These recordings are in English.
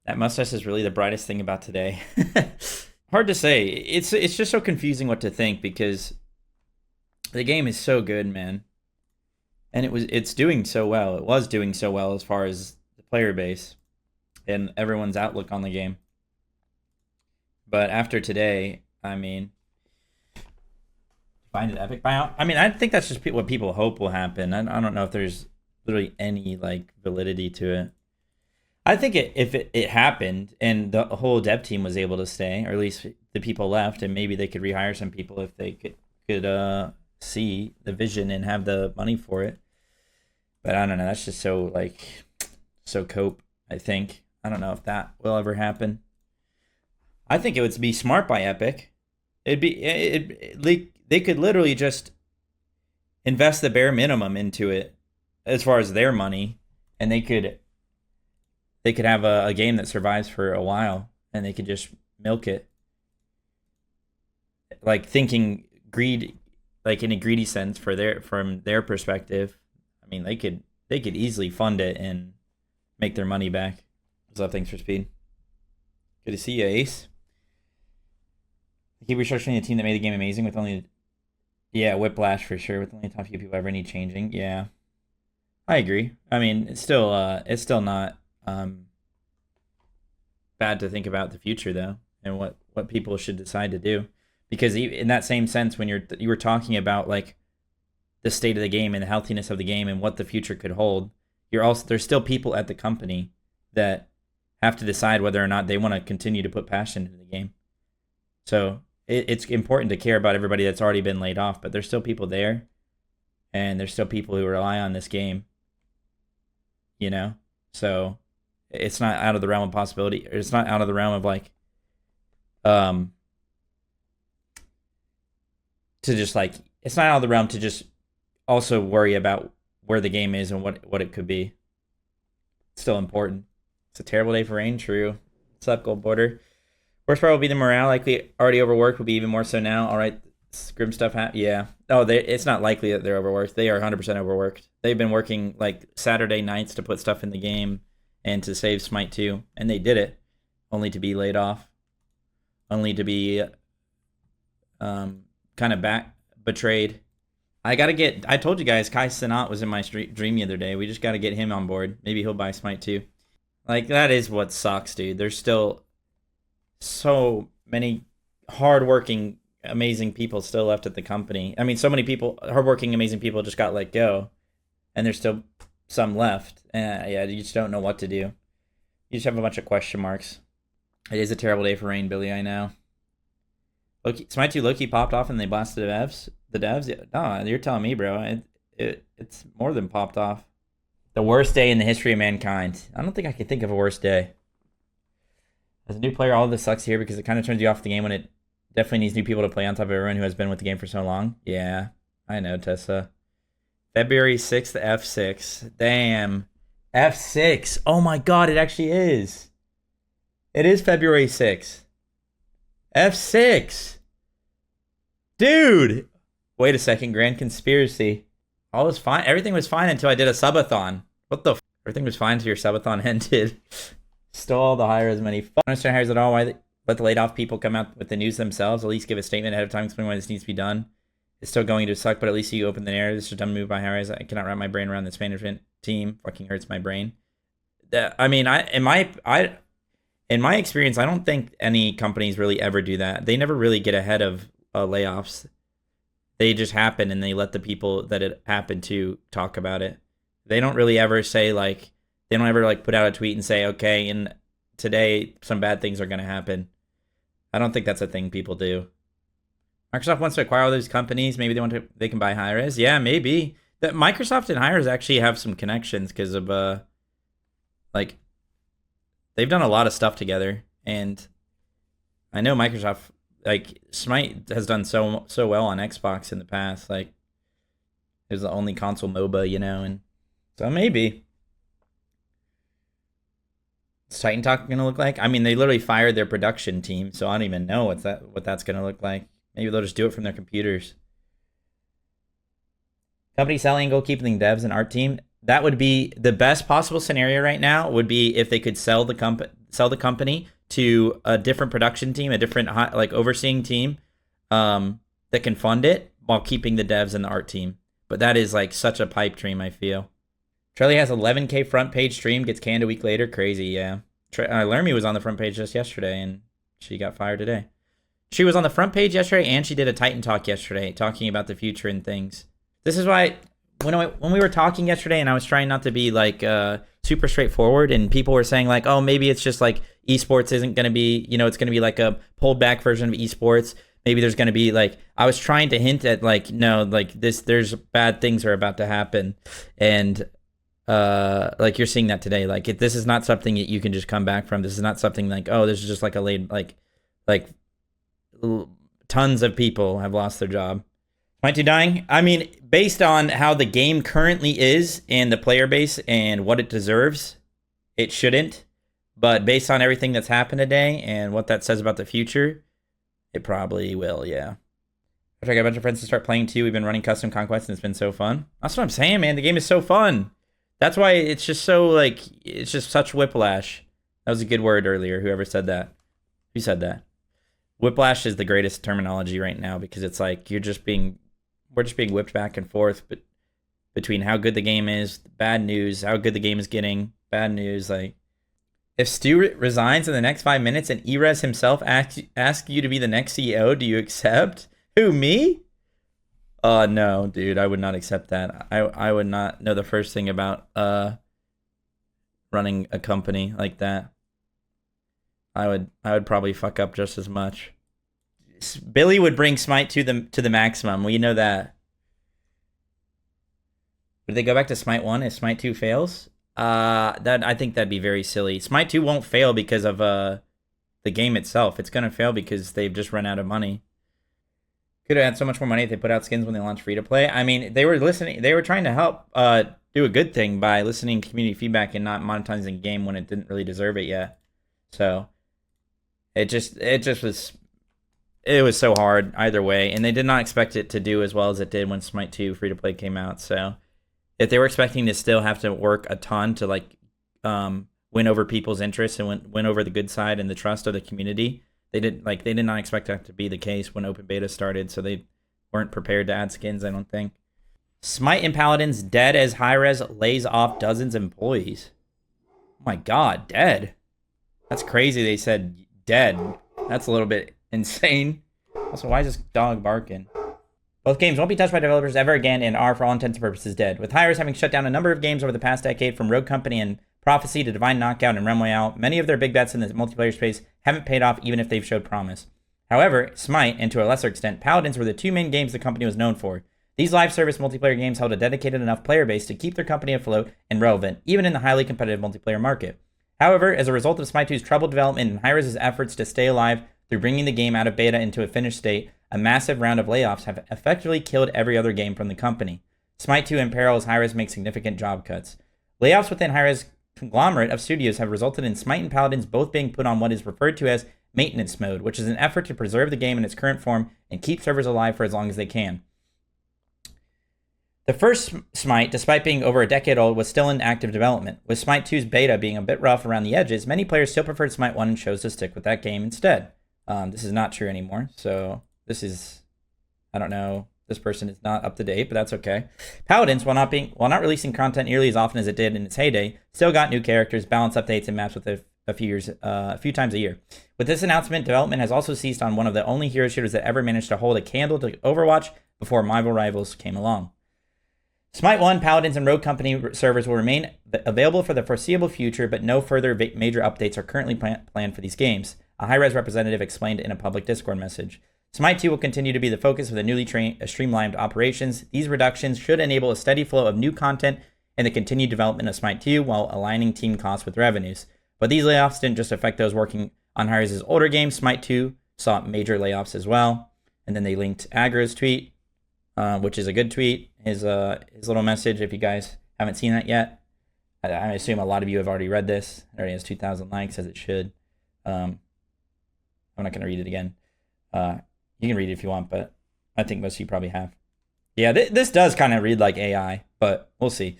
That mustache is really the brightest thing about today. Hard to say. It's just so confusing what to think because the game is so good, man. And it's doing so well. It was doing so well as far as the player base and everyone's outlook on the game. But after today, I mean, find it epic buyout. I mean, I think that's just what people hope will happen. I don't know if there's literally any like validity to it. I think if it happened and the whole dev team was able to stay, or at least the people left, and maybe they could rehire some people if they could see the vision and have the money for it. But I don't know. That's just so like so cope. I think I don't know if that will ever happen. I think it would be smart by Epic. They could literally just invest the bare minimum into it as far as their money, and they could have a game that survives for a while, and they could just milk it. Like thinking greed, like in a greedy sense from their perspective. I mean, they could easily fund it and make their money back. What's up? Thanks for speed. Good to see you, Ace. They keep restructuring the team that made the game amazing with only, yeah, whiplash for sure. With only a top few people ever need changing. Yeah, I agree. I mean, it's still not bad to think about the future though, and what people should decide to do, because in that same sense, when you were talking about like the state of the game and the healthiness of the game and what the future could hold, there's still people at the company that have to decide whether or not they want to continue to put passion into the game. So it's important to care about everybody that's already been laid off, but there's still people there, and there's still people who rely on this game. So it's not out of the realm of possibility. It's not out of the realm of like, to just like, it's not out of the realm to just also worry about where the game is and what it could be. It's still important. It's a terrible day for rain. True. What's up, Gold Border? Worst part will be the morale. Likely already overworked. Will be even more so now. All right, grim stuff. Yeah. Oh, it's not likely that they're overworked. They are 100% overworked. They've been working like Saturday nights to put stuff in the game and to save Smite 2, and they did it, only to be laid off, only to be kind of betrayed. I told you guys, Kai Cenat was in my dream the other day. We just got to get him on board. Maybe he'll buy Smite 2. Like, that is what sucks, dude. There's still so many hardworking, amazing people still left at the company. I mean, so many people, hardworking, amazing people just got let go, and there's still some left. Yeah, you just don't know what to do. You just have a bunch of question marks. It is a terrible day for rain, Billy. I know. Smite 2 Loki popped off and they blasted the devs. Yeah, no, you're telling me, bro. It's more than popped off. The worst day in the history of mankind. I don't think I can think of a worse day. As a new player, all of this sucks here because it kind of turns you off the game when it definitely needs new people to play on top of everyone who has been with the game for so long. Yeah, I know, Tessa. February 6th, F6. Damn. F6. Oh my god, it actually is. It is February 6th. F6. Dude. Wait a second, Grand Conspiracy. All was fine. Everything was fine until I did a subathon. What the f? Everything was fine until your subathon ended. Stole all the HiRez money. I don't understand HiRez at all. Why let the laid off people come out with the news themselves? At least give a statement ahead of time explaining why this needs to be done. It's still going to suck, but at least you open the narrative. This is a dumb move by HiRez. I cannot wrap my brain around this management team. Fucking hurts my brain. I mean, in my experience, I don't think any companies really ever do that. They never really get ahead of layoffs. They just happen, and they let the people that it happened to talk about it. They don't really ever say like, they don't ever like put out a tweet and say, okay, and today some bad things are going to happen. I don't think that's a thing people do. Microsoft wants to acquire all these companies. Maybe they can buy HiRez. Yeah, maybe. That Microsoft and HiRez actually have some connections because of like, they've done a lot of stuff together, and I know Microsoft, like, Smite has done so well on Xbox in the past. Like, it was the only console MOBA, and so maybe. What's Titan Talk gonna look like? I mean, they literally fired their production team, so I don't even know what that's gonna look like. Maybe they'll just do it from their computers. Company selling, go keeping devs and art team. That would be the best possible scenario right now. Would be if they could sell the sell the company to a different production team, a different like overseeing team that can fund it while keeping the devs and the art team. But that is like such a pipe dream, I feel. Trelli has 11K front page stream, gets canned a week later. Crazy, yeah. Lermy was on the front page just yesterday, and she got fired today. She was on the front page yesterday, and she did a Titan talk yesterday, talking about the future and things. This is why when we were talking yesterday, and I was trying not to be like super straightforward, and people were saying like, oh, maybe it's just like esports isn't going to be, it's going to be like a pulled back version of esports. Maybe there's going to be like, I was trying to hint at like, no, like there's bad things are about to happen, and like you're seeing that today. Like this is not something that you can just come back from. This is not something like, oh, this is just like a late like tons of people have lost their job. Smite 2 dying? I mean, based on how the game currently is and the player base and what it deserves, it shouldn't. But based on everything that's happened today and what that says about the future, it probably will, yeah. After I got a bunch of friends to start playing too, we've been running custom conquests and it's been so fun. That's what I'm saying, man. The game is so fun. That's why it's just so, like, it's just such whiplash. That was a good word earlier, whoever said that. Who said that? Whiplash is the greatest terminology right now because it's like we're just being whipped back and forth between how good the game is, bad news, how good the game is getting, bad news. Like, if Stu resigns in the next 5 minutes and HiRez himself asks you to be the next CEO, do you accept? Who, me? No, dude, I would not accept that. I would not know the first thing about running a company like that. I would probably fuck up just as much. Billy would bring Smite to the maximum. We know that. Would they go back to Smite 1 if Smite 2 fails? I think that'd be very silly. Smite 2 won't fail because of the game itself. It's gonna fail because they've just run out of money. Could have had so much more money if they put out skins when they launched free to play. I mean, they were listening. They were trying to help do a good thing by listening to community feedback and not monetizing the game when it didn't really deserve it yet. So it was so hard either way, and they did not expect it to do as well as it did when Smite 2 free to play came out. So if they were expecting to still have to work a ton to like win over people's interests and win over the good side and the trust of the community, they did not expect that to be the case when open beta started, so they weren't prepared to add skins, I don't think. Smite and Paladins dead as HiRez lays off dozens of employees. Oh my god, dead. That's crazy they said dead. That's a little bit insane. Also, why is this dog barking? Both games won't be touched by developers ever again and are, for all intents and purposes, dead. With HiRez having shut down a number of games over the past decade, from Rogue Company and Prophecy to Divine Knockout and Realm Royale, many of their big bets in the multiplayer space haven't paid off even if they've showed promise. However, Smite, and to a lesser extent, Paladins were the two main games the company was known for. These live service multiplayer games held a dedicated enough player base to keep their company afloat and relevant, even in the highly competitive multiplayer market. However, as a result of Smite 2's troubled development and HiRez's efforts to stay alive through bringing the game out of beta into a finished state, a massive round of layoffs have effectively killed every other game from the company. Smite 2 in peril as HiRez makes significant job cuts. Layoffs within HiRez conglomerate of studios have resulted in Smite and Paladins both being put on what is referred to as maintenance mode, which is an effort to preserve the game in its current form and keep servers alive for as long as they can. The first Smite, despite being over a decade old, was still in active development. With Smite 2's beta being a bit rough around the edges, many players still preferred Smite 1 and chose to stick with that game instead. This is not true anymore, so this is, I don't know, this person is not up to date, but that's okay. Paladins, while not releasing content nearly as often as it did in its heyday, still got new characters, balance updates, and maps with a few times a year. With this announcement, development has also ceased on one of the only hero shooters that ever managed to hold a candle to Overwatch before Marvel Rivals came along. Smite 1, Paladins, and Rogue Company servers will remain available for the foreseeable future, but no further major updates are currently planned for these games, a HiRez representative explained in a public Discord message. Smite 2 will continue to be the focus of the newly streamlined operations. These reductions should enable a steady flow of new content and the continued development of Smite 2 while aligning team costs with revenues. But these layoffs didn't just affect those working on HiRez's older games. Smite 2 saw major layoffs as well. And then they linked Agro's tweet, which is a good tweet. His little message, if you guys haven't seen that yet. I assume a lot of you have already read this. It already has 2,000 likes, as it should. I'm not going to read it again. You can read it if you want, but I think most of you probably have. Yeah, this does kind of read like AI, but we'll see.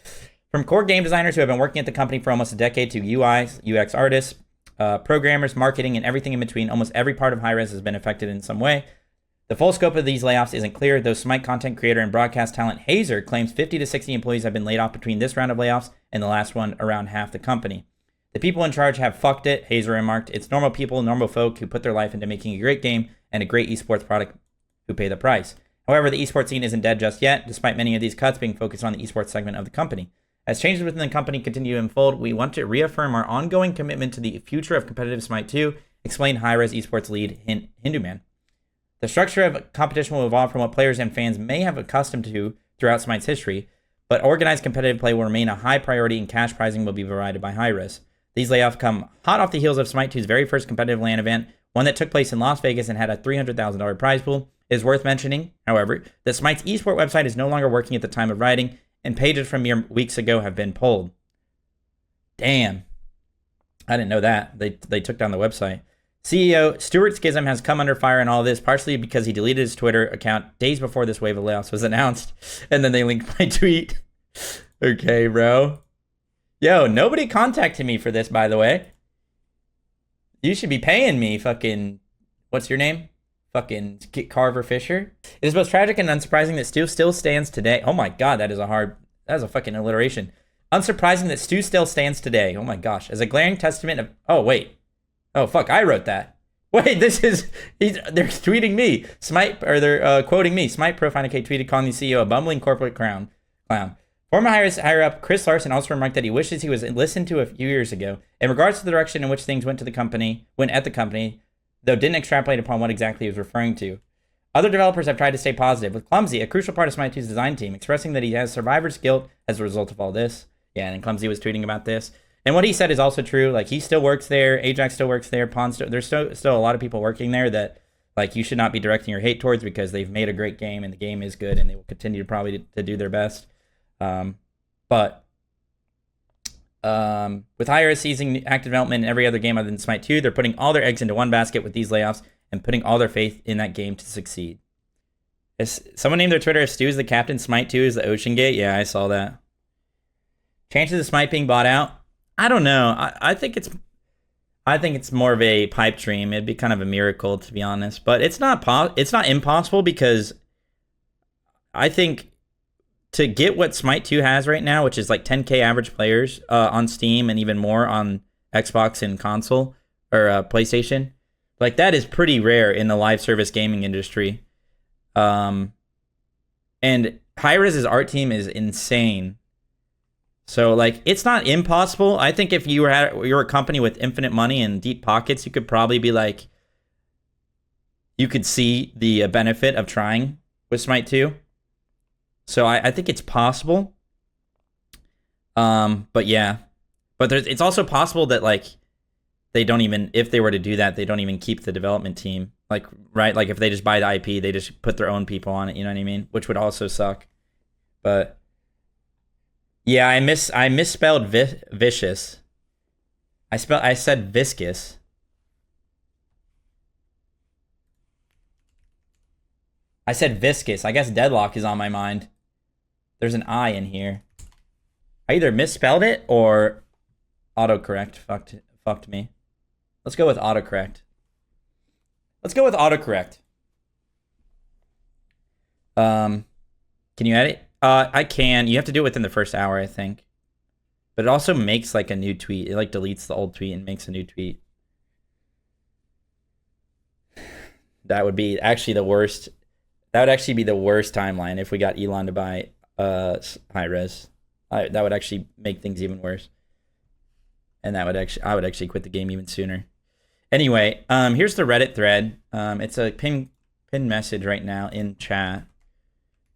From core game designers who have been working at the company for almost a decade to UI, UX artists, programmers, marketing, and everything in between. Almost every part of HiRez has been affected in some way. The full scope of these layoffs isn't clear, though Smite content creator and broadcast talent HiRez claims 50 to 60 employees have been laid off between this round of layoffs and the last one, around half the company. The people in charge have fucked it, HiRez remarked. It's normal people, normal folk who put their life into making a great game and a great esports product who pay the price. However, the esports scene isn't dead just yet, despite many of these cuts being focused on the esports segment of the company. As changes within the company continue to unfold, we want to reaffirm our ongoing commitment to the future of competitive Smite 2, explained HiRez esports lead Hinduman. The structure of competition will evolve from what players and fans may have accustomed to throughout Smite's history, but organized competitive play will remain a high priority and cash prizing will be provided by HiRez. These layoffs come hot off the heels of Smite 2's very first competitive LAN event, one that took place in Las Vegas and had a $300,000 prize pool. It is worth mentioning, however, that Smite's eSport website is no longer working at the time of writing, and pages from mere weeks ago have been pulled. Damn. I didn't know that. They took down the website. CEO Stuart Schism has come under fire in all of this, partially because he deleted his Twitter account days before this wave of layoffs was announced, and then they linked my tweet. Okay, bro. Yo, nobody contacted me for this, by the way. You should be paying me, fucking... What's your name? Fucking Carver Fisher. It is both tragic and unsurprising that Stu still stands today. Oh my god, that is a fucking alliteration. Unsurprising that Stu still stands today. Oh my gosh. As a glaring testament of... Oh, wait. Oh, fuck, I wrote that. Wait, they're tweeting me. They're quoting me. Smite Pro Fineokay tweeted calling the CEO a bumbling corporate clown. Former higher-up Chris Larson also remarked that he wishes he was listened to a few years ago in regards to the direction in which things went at the company, though didn't extrapolate upon what exactly he was referring to. Other developers have tried to stay positive, with Clumsy, a crucial part of Smite 2's design team, expressing that he has survivor's guilt as a result of all this. Yeah, and Clumsy was tweeting about this. And what he said is also true. Like, he still works there. Ajax still works there. There's still a lot of people working there that, like, you should not be directing your hate towards because they've made a great game and the game is good and they will continue to probably to do their best. With HiRez seizing active development in every other game other than Smite 2, they're putting all their eggs into one basket with these layoffs and putting all their faith in that game to succeed. Someone named their Twitter as Stu is the captain, Smite 2 is the Ocean Gate. Yeah, I saw that. Chances of Smite being bought out? I don't know. I think it's more of a pipe dream. It'd be kind of a miracle, to be honest. But it's not impossible because I think to get what Smite 2 has right now, which is like 10K average players on Steam and even more on Xbox and console or PlayStation, like that is pretty rare in the live service gaming industry. And HiRez's art team is insane. So, like, it's not impossible. I think if you're a company with infinite money and deep pockets, you could probably be like, you could see the benefit of trying with Smite 2. So I think it's possible. But yeah. But it's also possible that, like, they don't even, if they were to do that, they don't even keep the development team. Like, right? Like, if they just buy the IP, they just put their own people on it, you know what I mean? Which would also suck. But... yeah, I misspelled vicious. I said viscous. I said viscous. I guess deadlock is on my mind. There's an I in here. I either misspelled it or autocorrect fucked me. Let's go with autocorrect. Can you edit? I can. You have to do it within the first hour, I think. But it also makes like a new tweet. It like deletes the old tweet and makes a new tweet. That would be actually the worst. That would actually be the worst timeline if we got Elon to buy HiRez. That would actually make things even worse. And I would actually quit the game even sooner. Anyway, here's the Reddit thread. It's a pin message right now in chat.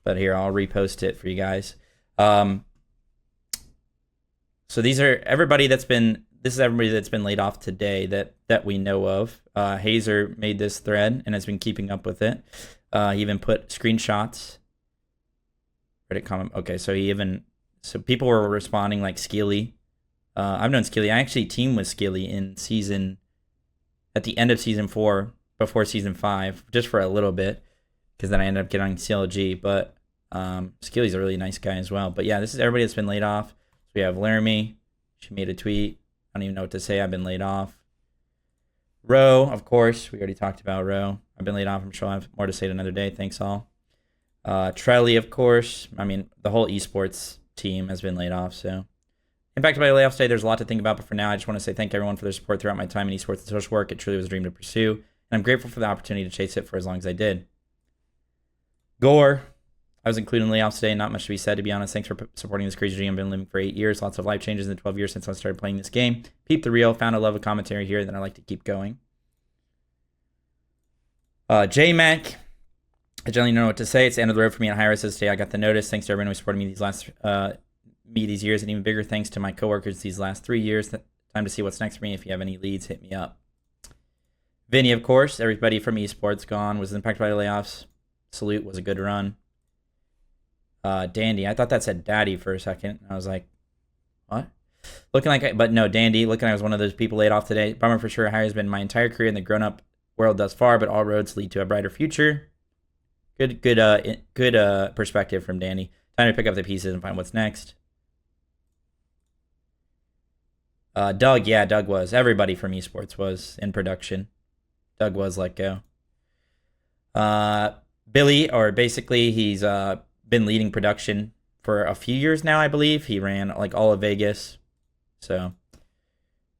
But here, I'll repost it for you guys. So this is everybody that's been laid off today that we know of. HiRez made this thread and has been keeping up with it. He even put screenshots. Reddit comment. Okay, so people were responding like Skilly. I've known Skilly. I actually teamed with Skilly at the end of season 4, before season 5, just for a little bit. Because then I ended up getting on CLG, but Skilly's a really nice guy as well. But yeah, this is everybody that's been laid off. So we have Laramie. She made a tweet. I don't even know what to say. I've been laid off. Roe, of course. We already talked about Roe. I've been laid off. I'm sure I'll have more to say another day. Thanks all. Trelli, of course. I mean, the whole esports team has been laid off, so. Impacted by layoffs today, there's a lot to think about, but for now, I just want to say thank everyone for their support throughout my time in esports and social work. It truly was a dream to pursue, and I'm grateful for the opportunity to chase it for as long as I did. Gore. I was included in layoffs today, not much to be said, to be honest. Thanks for supporting this crazy dream. I've been living for 8 years. Lots of life changes in the 12 years since I started playing this game. Peep the real. Found a love of commentary here, then I like to keep going. J-Mac. I generally don't know what to say. It's the end of the road for me at Hi-Rez today. I got the notice. Thanks to everyone who supported me these years, and even bigger thanks to my coworkers these last 3 years. Time to see what's next for me. If you have any leads, hit me up. Vinny, of course. Everybody from esports gone. Was impacted by the layoffs. Salute. Was a good run. Dandy. I thought that said daddy for a second. I was like, what? But no, Dandy. Looking like I was one of those people laid off today. Bummer for sure. Hi has been my entire career in the grown-up world thus far, but all roads lead to a brighter future. Good perspective from Danny. Time to pick up the pieces and find what's next. Doug. Yeah, Doug was. Everybody from esports was in production. Doug was let go. Billy, or basically he's been leading production for a few years now, I believe. He ran like all of Vegas. So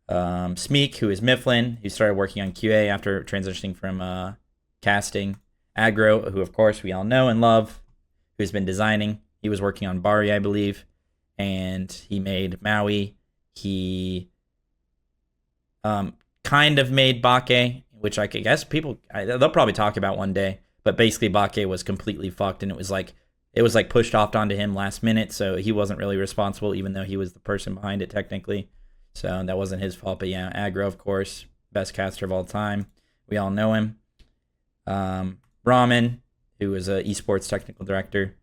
Smeek, who is Mifflin, who started working on QA after transitioning from casting. Aggro, who of course we all know and love, who's been designing. He was working on Bari, I believe, and he made Maui. He kind of made Bake, which I guess they'll probably talk about one day. But basically, Bake was completely fucked, and it was like pushed off onto him last minute, so he wasn't really responsible, even though he was the person behind it technically. So that wasn't his fault. But yeah, Aggro, of course, best caster of all time. We all know him. Ramen, who was an esports technical director.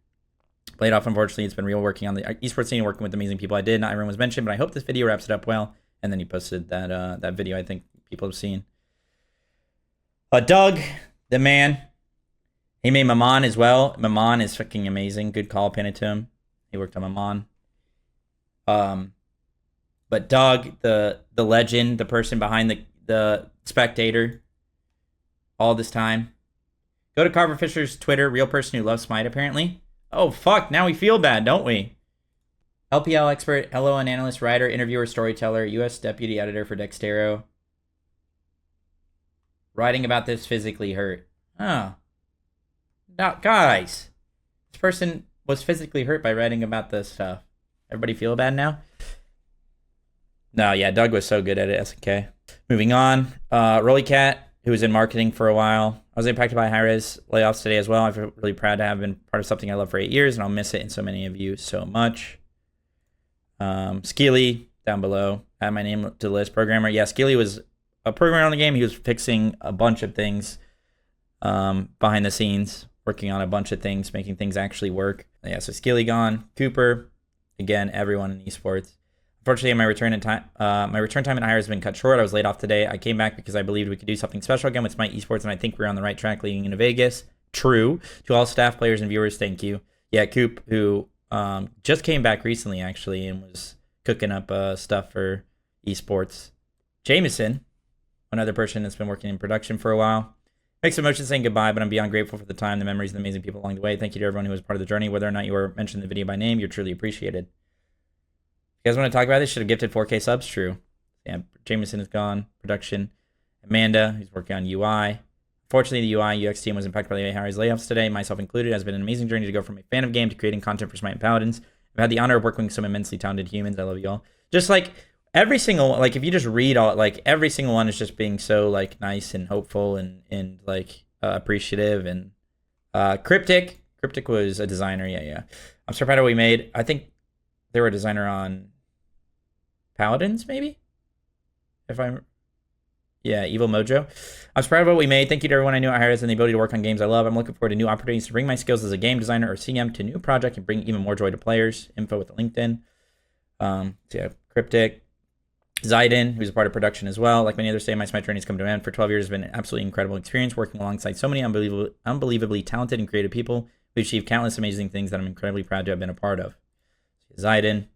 Played off, unfortunately. It's been real working on the esports scene, working with amazing people I did. Not everyone was mentioned, but I hope this video wraps it up well. And then he posted that video I think people have seen. Doug, the man. He made Maman as well. Maman is fucking amazing. Good call, pin it to him. He worked on Maman. But Doug, the legend, the person behind the spectator, all this time. Go to Carver Fisher's Twitter, real person who loves Smite, apparently. Oh, fuck, now we feel bad, don't we? LPL expert, LON analyst, writer, interviewer, storyteller, U.S. deputy editor for Dextero. Writing about this physically hurt. Oh. Now, guys, this person was physically hurt by writing about this stuff. Everybody feel bad now? No, yeah, Doug was so good at it, SNK. Moving on, Rollycat, who was in marketing for a while. I was impacted by Hi-Rez layoffs today as well. I feel really proud to have been part of something I love for 8 years, and I'll miss it in so many of you so much. Skilly, down below. Add my name to the list. Programmer. Yeah, Skilly was a programmer on the game. He was fixing a bunch of things behind the scenes, working on a bunch of things, making things actually work. Yeah, so Skilly gone. Cooper, again, everyone in esports. Unfortunately, my return time at Hi-Rez has been cut short. I was laid off today. I came back because I believed we could do something special again with Smite Esports, and I think we're on the right track leading into Vegas. True. To all staff, players, and viewers, thank you. Yeah, Coop, who just came back recently, actually, and was cooking up stuff for esports. Jameson, another person that's been working in production for a while. Mixed emotions saying goodbye, but I'm beyond grateful for the time, the memories, and the amazing people along the way. Thank you to everyone who was part of the journey. Whether or not you were mentioned in the video by name, you're truly appreciated. You guys want to talk about this? Should have gifted 4K subs. True. Yeah, Jameson is gone. Production. Amanda, who's working on UI. Fortunately, the UI UX team was impacted by the Hi-Rez layoffs today, myself included. It has been an amazing journey to go from a fan of game to creating content for Smite and Paladins. I've had the honor of working with some immensely talented humans. I love you all. Just like every single, like if you just read all, like every single one is just being so like nice and hopeful and like appreciative and Cryptic. Cryptic was a designer. Yeah. I'm so proud of what we made. I think they were a designer on Paladins, maybe? Evil Mojo. I'm so proud of what we made. Thank you to everyone I knew at Hi-Rez and the ability to work on games I love. I'm looking forward to new opportunities to bring my skills as a game designer or CM to a new project and bring even more joy to players. Info with the LinkedIn. So yeah, Cryptic. Zayden, who's a part of production as well. Like many others say, my Smite journey has come to an end. For 12 years, it's been an absolutely incredible experience working alongside so many unbelievably talented and creative people who achieved countless amazing things that I'm incredibly proud to have been a part of. Zayden.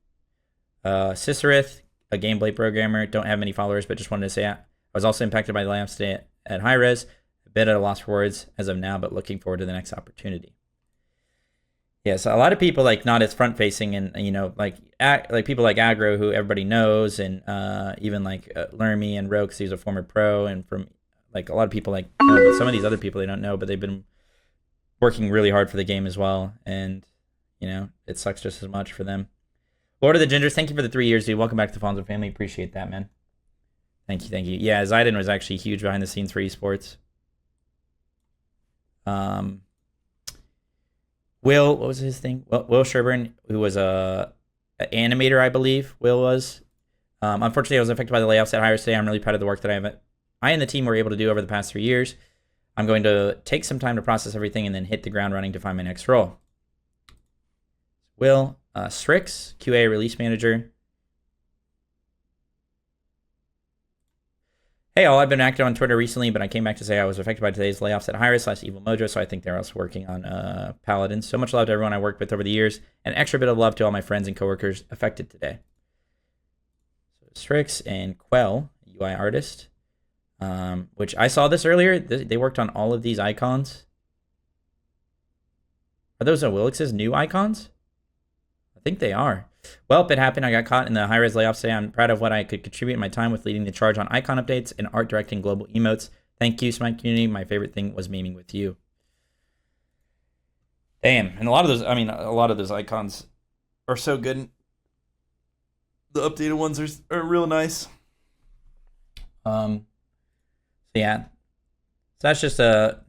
Cicerith, a gameplay programmer. Don't have many followers, but just wanted to say was also impacted by the layoffs today at HiRez. A bit at a loss for words as of now, but looking forward to the next opportunity. Yeah, so a lot of people like not as front facing, and like people like Aggro, who everybody knows, and even like Lermy and Rogue, because he's a former pro, and from like a lot of people like know, but some of these other people they don't know, but they've been working really hard for the game as well, and it sucks just as much for them. Lord of the Gingers, thank you for the 3 years, dude. Welcome back to the Fonzo family. Appreciate that, man. Thank you. Yeah, Zayden was actually huge behind the scenes for esports. Will, what was his thing? Will Sherburne, who was an animator, I believe. Will was. Unfortunately, I was affected by the layoffs at HiRez today. I'm really proud of the work that I and the team were able to do over the past 3 years. I'm going to take some time to process everything and then hit the ground running to find my next role. Will Strix, QA release manager. Hey all, I've been active on Twitter recently, but I came back to say I was affected by today's layoffs at HiRez/Evil Mojo, so I think they're also working on Paladins. So much love to everyone I worked with over the years, and extra bit of love to all my friends and coworkers affected today. So Strix and Quell, UI artist, which I saw this earlier. They worked on all of these icons. Are those Willix's new icons? I think they are. Well, it happened. I got caught in the HiRez layoffs today. I'm proud of what I could contribute in my time with leading the charge on icon updates and art directing global emotes. Thank you, Smite community. My favorite thing was memeing with you. Damn. And a lot of those icons are so good. The updated ones are real nice. So yeah. So that's just a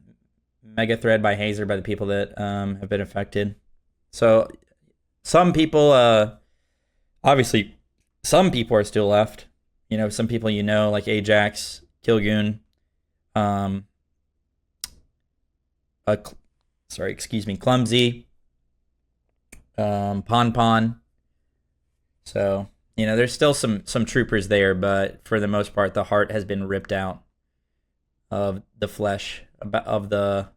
mega thread by Hazer by the people that have been affected. So some people, obviously, some people are still left. Some people like Ajax, Kilgoon, Clumsy, Pon. So there's still some troopers there, but for the most part, the heart has been ripped out of the flesh, of the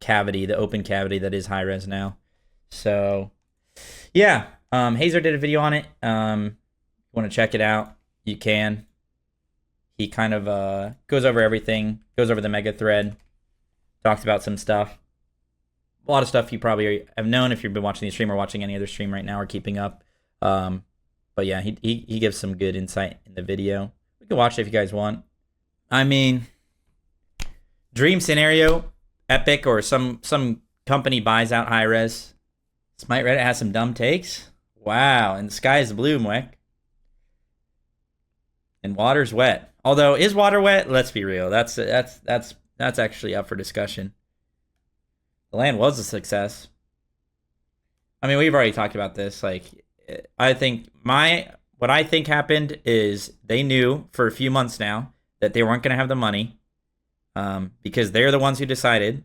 cavity, the open cavity that is HiRez now. So yeah, Hazer did a video on it. You want to check it out, you can. He kind of goes over everything, goes over the mega thread, talks about some stuff. A lot of stuff you probably have known if you've been watching the stream or watching any other stream right now or keeping up. But yeah, he gives some good insight in the video. We can watch it if you guys want. I mean, dream scenario, Epic or some company buys out HiRez. Smite Reddit has some dumb takes. Wow, and the sky is blue, Mwek. And water's wet. Although, is water wet? Let's be real. That's actually up for discussion. The land was a success. I mean, we've already talked about this. Like, I think what I think happened is they knew for a few months now that they weren't going to have the money, because they're the ones who decided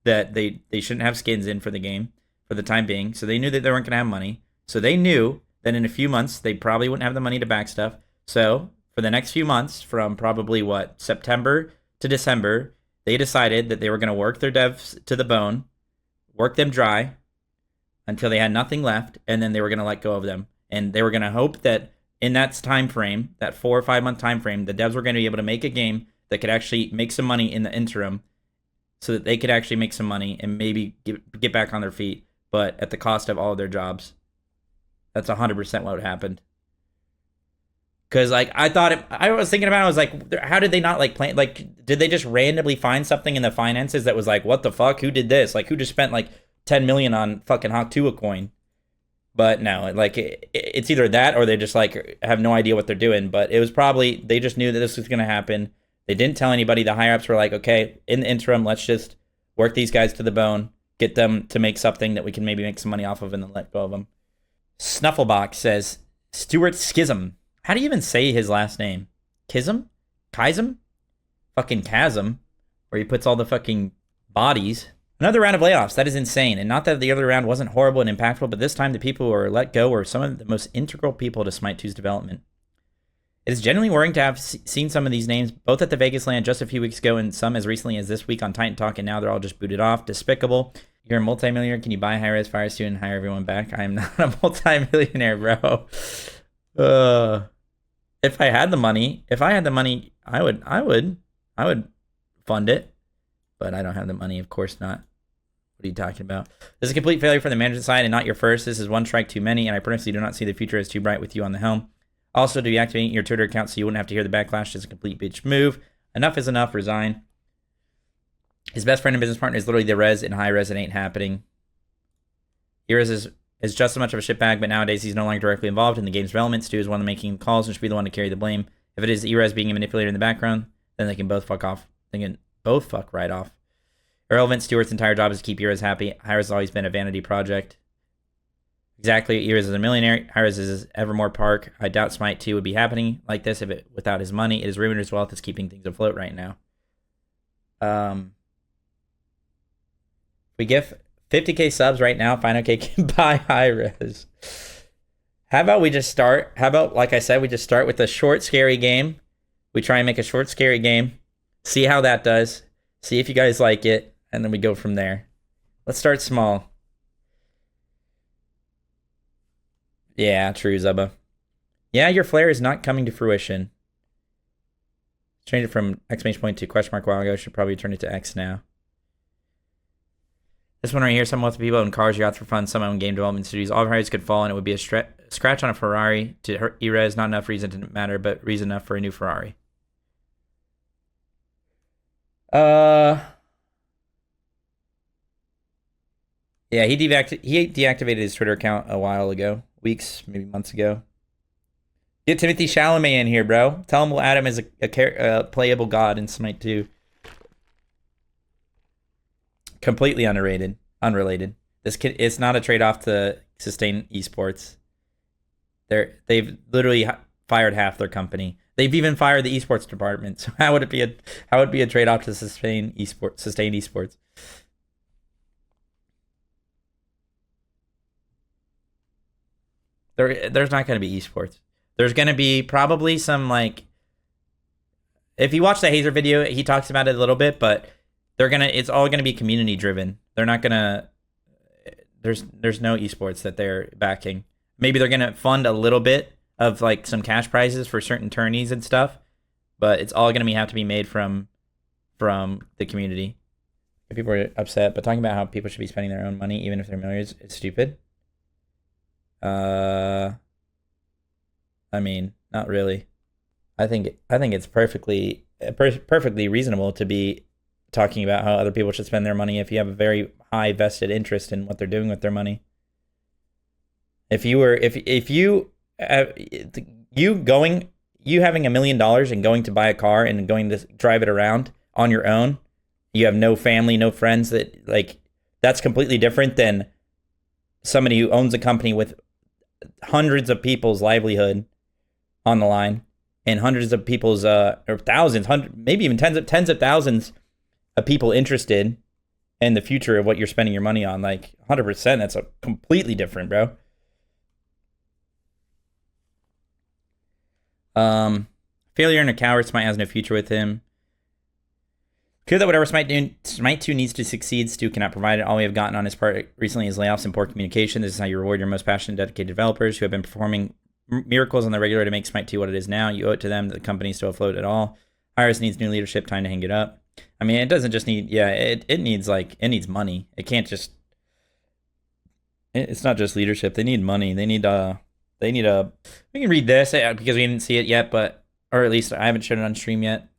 that they shouldn't have skins in for the game for the time being. So they knew that they weren't going to have money. So they knew that in a few months, they probably wouldn't have the money to back stuff. So for the next few months, from probably September to December, they decided that they were going to work their devs to the bone, work them dry until they had nothing left, and then they were going to let go of them. And they were going to hope that in that time frame, that 4 or 5 month time frame, the devs were going to be able to make a game that could actually make some money in the interim, so that they could actually make some money and maybe get back on their feet, but at the cost of all of their jobs. That's 100% what happened. Because I was thinking about it, I was like, how did they not plan? Like, did they just randomly find something in the finances that was like, what the fuck? Who did this? Like, who just spent like 10 million on fucking Hawk 2 a coin? But no, like it's either that or they just like have no idea what they're doing. But it was probably, they just knew that this was going to happen. They didn't tell anybody. The higher ups were like, okay, in the interim, let's just work these guys to the bone, get them to make something that we can maybe make some money off of, and then let go of them. Snufflebox says, Stuart Schism. How do you even say his last name? Kism? Chasm? Fucking chasm. Where he puts all the fucking bodies. Another round of layoffs. That is insane. And not that the other round wasn't horrible and impactful, but this time the people who were let go were some of the most integral people to Smite 2's development. It is genuinely worrying to have seen some of these names, both at the Vegas land just a few weeks ago and some as recently as this week on Titan Talk, and now they're all just booted off. Despicable. You're a multimillionaire. Can you buy HiRez Fire Student and hire everyone back? I am not a multimillionaire, bro. If I had the money, I would fund it. But I don't have the money, of course not. What are you talking about? This is a complete failure from the management side and not your first. This is one strike too many, and I personally do not see the future as too bright with you on the helm. Also, deactivating your Twitter account so you wouldn't have to hear the backlash is a complete bitch move. Enough is enough. Resign. His best friend and business partner is literally the Rez and Hi-Rez. It ain't happening. HiRez is just as much of a shitbag, but nowadays he's no longer directly involved in the game's development. Stu is one of making calls and should be the one to carry the blame. If it is HiRez being a manipulator in the background, then they can both fuck off. They can both fuck right off. Irrelevant, Stewart's entire job is to keep HiRez happy. HiRez has always been a vanity project. Exactly, HiRez is a millionaire. HiRez is Evermore Park. I doubt Smite 2 would be happening like this without his money. It is ruined his wealth is keeping things afloat right now. We give 50k subs right now. Fineokay can buy HiRez. How about we just start? How about, like I said, we just start with a short, scary game. We try and make a short, scary game. See how that does. See if you guys like it. And then we go from there. Let's start small. Yeah, true, Zubba. Yeah, your flare is not coming to fruition. Change it from exclamation point to question mark a while ago. Should probably turn it to X now. This one right here, some wealthy people own cars, yachts for fun, some own game development studios. All of HiRez could fall and it would be a scratch on a Ferrari to HiRez. Not enough reason to matter, but reason enough for a new Ferrari. Yeah, he deactivated his Twitter account a while ago. Weeks, maybe months ago. Get Timothy Chalamet in here, bro. Tell him we'll add him as a playable god in Smite 2. Completely unrelated. This kid, it's not a trade-off to sustain esports. They've literally fired half their company. They've even fired the esports department. So how would it be a trade-off to sustain esports? There's not going to be esports. There's going to be probably some, like, if you watch the Hazer video, he talks about it a little bit, but it's all going to be community driven. They're not going to, there's no esports that they're backing. Maybe they're going to fund a little bit of, like, some cash prizes for certain tourneys and stuff, but it's all going to have to be made from the community. People are upset, but talking about how people should be spending their own money even if they're millionaires is stupid. I mean, not really. I think it's perfectly reasonable to be talking about how other people should spend their money if you have a very high vested interest in what they're doing with their money. If you having $1 million and going to buy a car and going to drive it around on your own, you have no family, no friends, that's completely different than somebody who owns a company with hundreds of people's livelihood on the line and hundreds of people's or thousands, maybe even tens of thousands of people interested in the future of what you're spending your money on. Like 100%, that's a completely different, bro. Failure and a coward. Smite has no future with him. Clear that whatever Smite 2 needs to succeed, Stu cannot provide it. All we have gotten on his part recently is layoffs and poor communication. This is how you reward your most passionate, dedicated developers who have been performing miracles on the regular to make Smite 2 what it is now. You owe it to them that the company is still afloat at all. HiRez needs new leadership. Time to hang it up. I mean, it doesn't just need, it needs money. It can't just, it's not just leadership. They need money. They need we can read this because we didn't see it yet, or at least I haven't shown it on stream yet.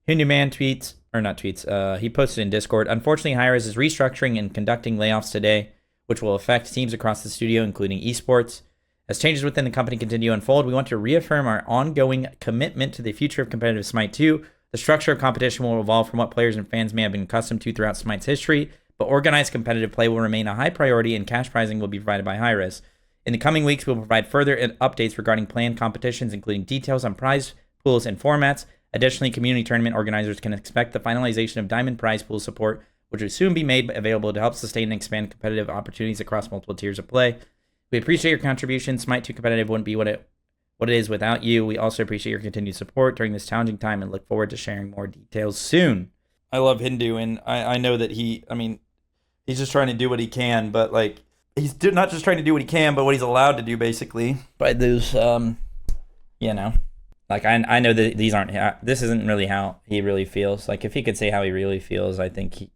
Hindu Man tweets, or not tweets, he posted in Discord. Unfortunately, HiRez is restructuring and conducting layoffs today, which will affect teams across the studio, including esports. As changes within the company continue to unfold, we want to reaffirm our ongoing commitment to the future of competitive Smite 2. The structure of competition will evolve from what players and fans may have been accustomed to throughout Smite's history, but organized competitive play will remain a high priority and cash prizing will be provided by HiRez. In the coming weeks, we will provide further updates regarding planned competitions, including details on prize pools and formats. Additionally, community tournament organizers can expect the finalization of Diamond Prize Pool support, which will soon be made available to help sustain and expand competitive opportunities across multiple tiers of play. We appreciate your contribution. Smite 2 competitive wouldn't be what it is without you. We also appreciate your continued support during this challenging time and look forward to sharing more details soon. I love Hindu, and I know that he's just trying to do what he can, but he's not just trying to do what he can, but what he's allowed to do, basically, by those you know, like I know that these aren't, this isn't really how he really feels. Like if he could say how he really feels, I think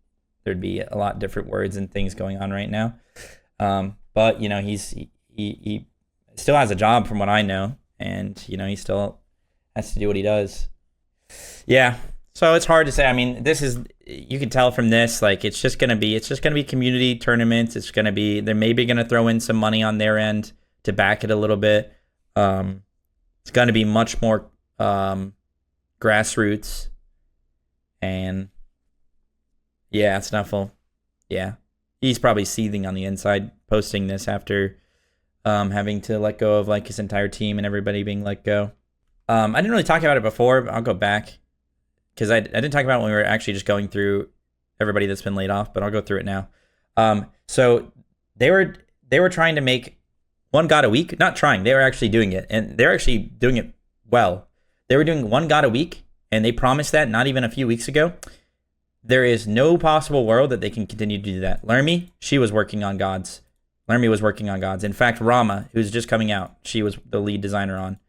there'd be a lot different words and things going on right now. But you know, he still has a job from what I know, and you know, he still has to do what he does. Yeah. So it's hard to say. I mean, this is, you can tell from this, like it's just gonna be community tournaments. It's gonna be, they're maybe gonna throw in some money on their end to back it a little bit. It's gonna be much more grassroots, and yeah, Snuffle. Yeah, he's probably seething on the inside posting this after having to let go of like his entire team and everybody being let go. I didn't really talk about it before, but I'll go back because I didn't talk about it when we were actually just going through everybody that's been laid off, but I'll go through it now. So they were trying to make one God a week. Not trying, they were actually doing it, and they're actually doing it well. They were doing one God a week, and they promised that not even a few weeks ago. There is no possible world that they can continue to do that. Lermy, she was working on gods. Lermy was working on gods. In fact, Rama, who's just coming out, she was the lead designer on.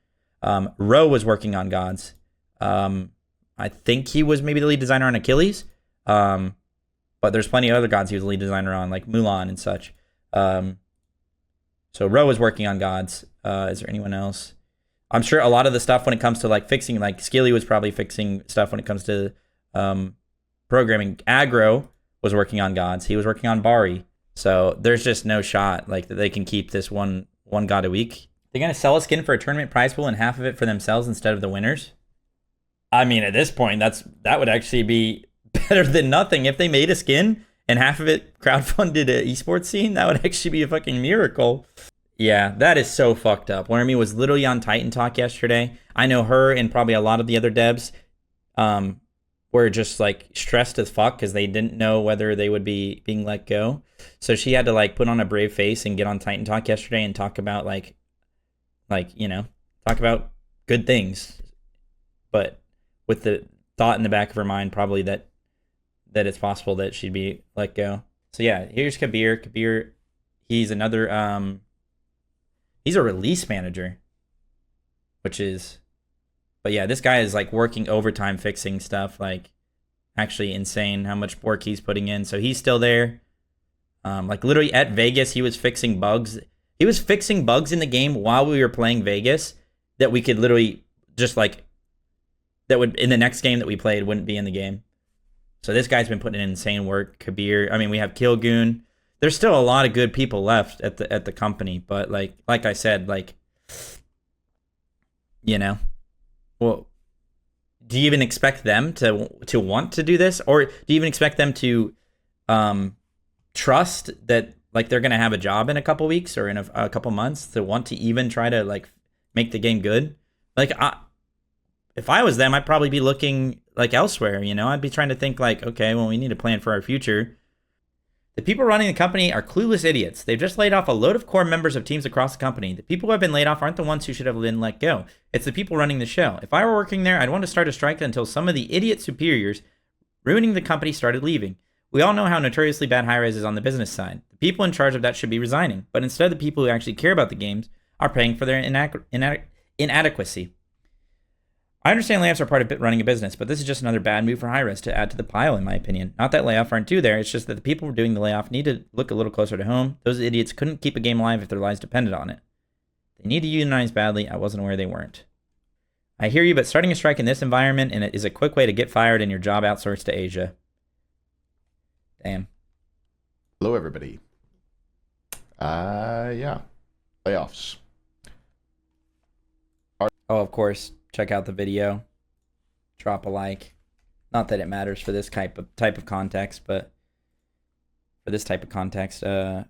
Ro was working on gods. I think he was maybe the lead designer on Achilles. But there's plenty of other gods he was the lead designer on, like Mulan and such. So Ro was working on gods. Is there anyone else? I'm sure a lot of the stuff when it comes to like fixing, like Skilly was probably fixing stuff when it comes to programming. Aggro was working on gods. He was working on Bari. So there's just no shot like that they can keep this one god a week. They're gonna sell a skin for a tournament prize pool and half of it for themselves instead of the winners. I mean, at this point, that would actually be better than nothing. If they made a skin and half of it crowdfunded an esports scene, that would actually be a fucking miracle. Yeah, that is so fucked up. Lermy was literally on Titan Talk yesterday. I know her and probably a lot of the other devs were just like stressed as fuck because they didn't know whether they would be being let go. So she had to like put on a brave face and get on Titan Talk yesterday and talk about like you know, talk about good things, but with the thought in the back of her mind probably that it's possible that she'd be let go. So yeah, here's Kabir. Kabir, he's another he's a release manager, which is, but yeah, this guy is like working overtime fixing stuff, like actually insane how much work he's putting in. So he's still there. Like literally at Vegas, he was fixing bugs. He was fixing bugs in the game while we were playing Vegas that we could literally just like, that would, in the next game that we played, wouldn't be in the game. So this guy's been putting in insane work. Kabir, I mean, we have Kilgoon. There's still a lot of good people left at the company, but like I said, like, you know, well, do you even expect them to want to do this, or do you even expect them to trust that like they're gonna have a job in a couple weeks or in a couple months to want to even try to like make the game good? Like, if I was them, I'd probably be looking like elsewhere. You know, I'd be trying to think like, okay, well, we need to plan for our future. The people running the company are clueless idiots. They've just laid off a load of core members of teams across the company. The people who have been laid off aren't the ones who should have been let go. It's the people running the show. If I were working there, I'd want to start a strike until some of the idiot superiors ruining the company started leaving. We all know how notoriously bad HiRez is on the business side. The people in charge of that should be resigning, but instead the people who actually care about the games are paying for their inadequacy. I understand layoffs are part of running a business, but this is just another bad move for HiRez to add to the pile, in my opinion. Not that layoff aren't due there, it's just that the people who are doing the layoff need to look a little closer to home. Those idiots couldn't keep a game alive if their lives depended on it. They need to unionize badly. I wasn't aware they weren't. I hear you, but starting a strike in this environment and it is a quick way to get fired and your job outsourced to Asia. Damn. Hello, everybody. Yeah. Layoffs. Oh, of course. Check out the video. Drop a like. Not that it matters for this type of context, but for this type of context, but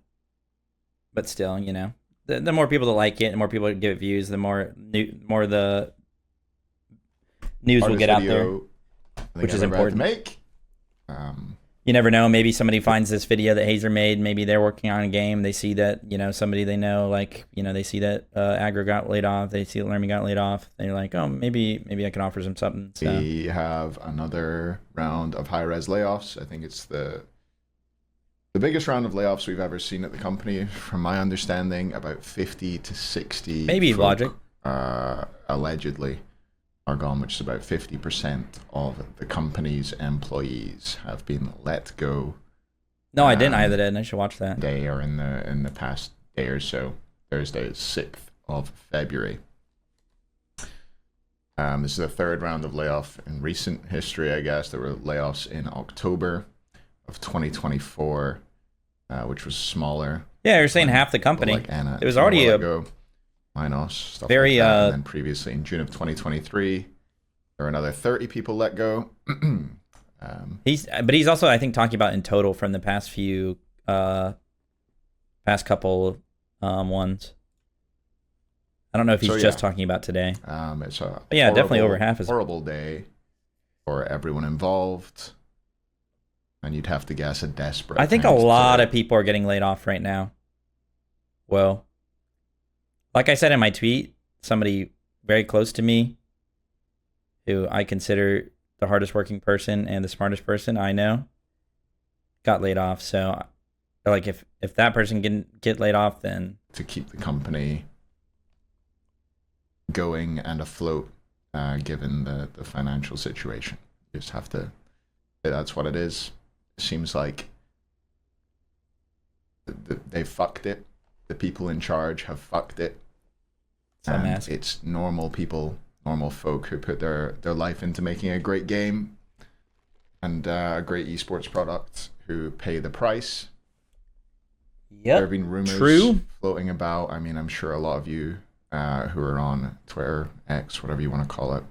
still, you know, the more people that like it, the more people that give it views, the more the news will get out there, which is important. Make. You never know. Maybe somebody finds this video that Hazer made. Maybe they're working on a game. They see that, you know, somebody they know, like, you know, they see that Aggro got laid off. They see that Lermy got laid off. They're like, oh, maybe I can offer them something. So. We have another round of HiRez layoffs. I think it's the biggest round of layoffs we've ever seen at the company. From my understanding, about 50 to 60. Maybe Logic. Out allegedly are gone, which is about 50% of the company's employees have been let go. No, I didn't either. I should watch that. They are in the past day or so. Thursday is 6th of February. This is the third round of layoff in recent history, I guess. There were layoffs in October of 2024, which was smaller. Yeah, you're saying half the company. Like Anna, it was already a Minos, stuff very like that. And then previously in June of 2023, there were another 30 people let go. He's also, I think, talking about in total from the past couple ones. I don't know if he's just talking about today. It's a definitely over half is horrible day for everyone involved, and you'd have to guess a desperate. I think a lot of people are getting laid off right now. Well, like I said in my tweet, somebody very close to me, who I consider the hardest working person and the smartest person I know, got laid off. So, like, if that person can get laid off, then to keep the company going and afloat, given the financial situation, you just have to say that's what it is. It seems like they fucked it. The people in charge have fucked it. And it's normal people, normal folk who put their life into making a great game and a great esports product who pay the price. Yep. There have been rumors floating about. I mean, I'm sure a lot of you who are on Twitter, X, whatever you want to call it,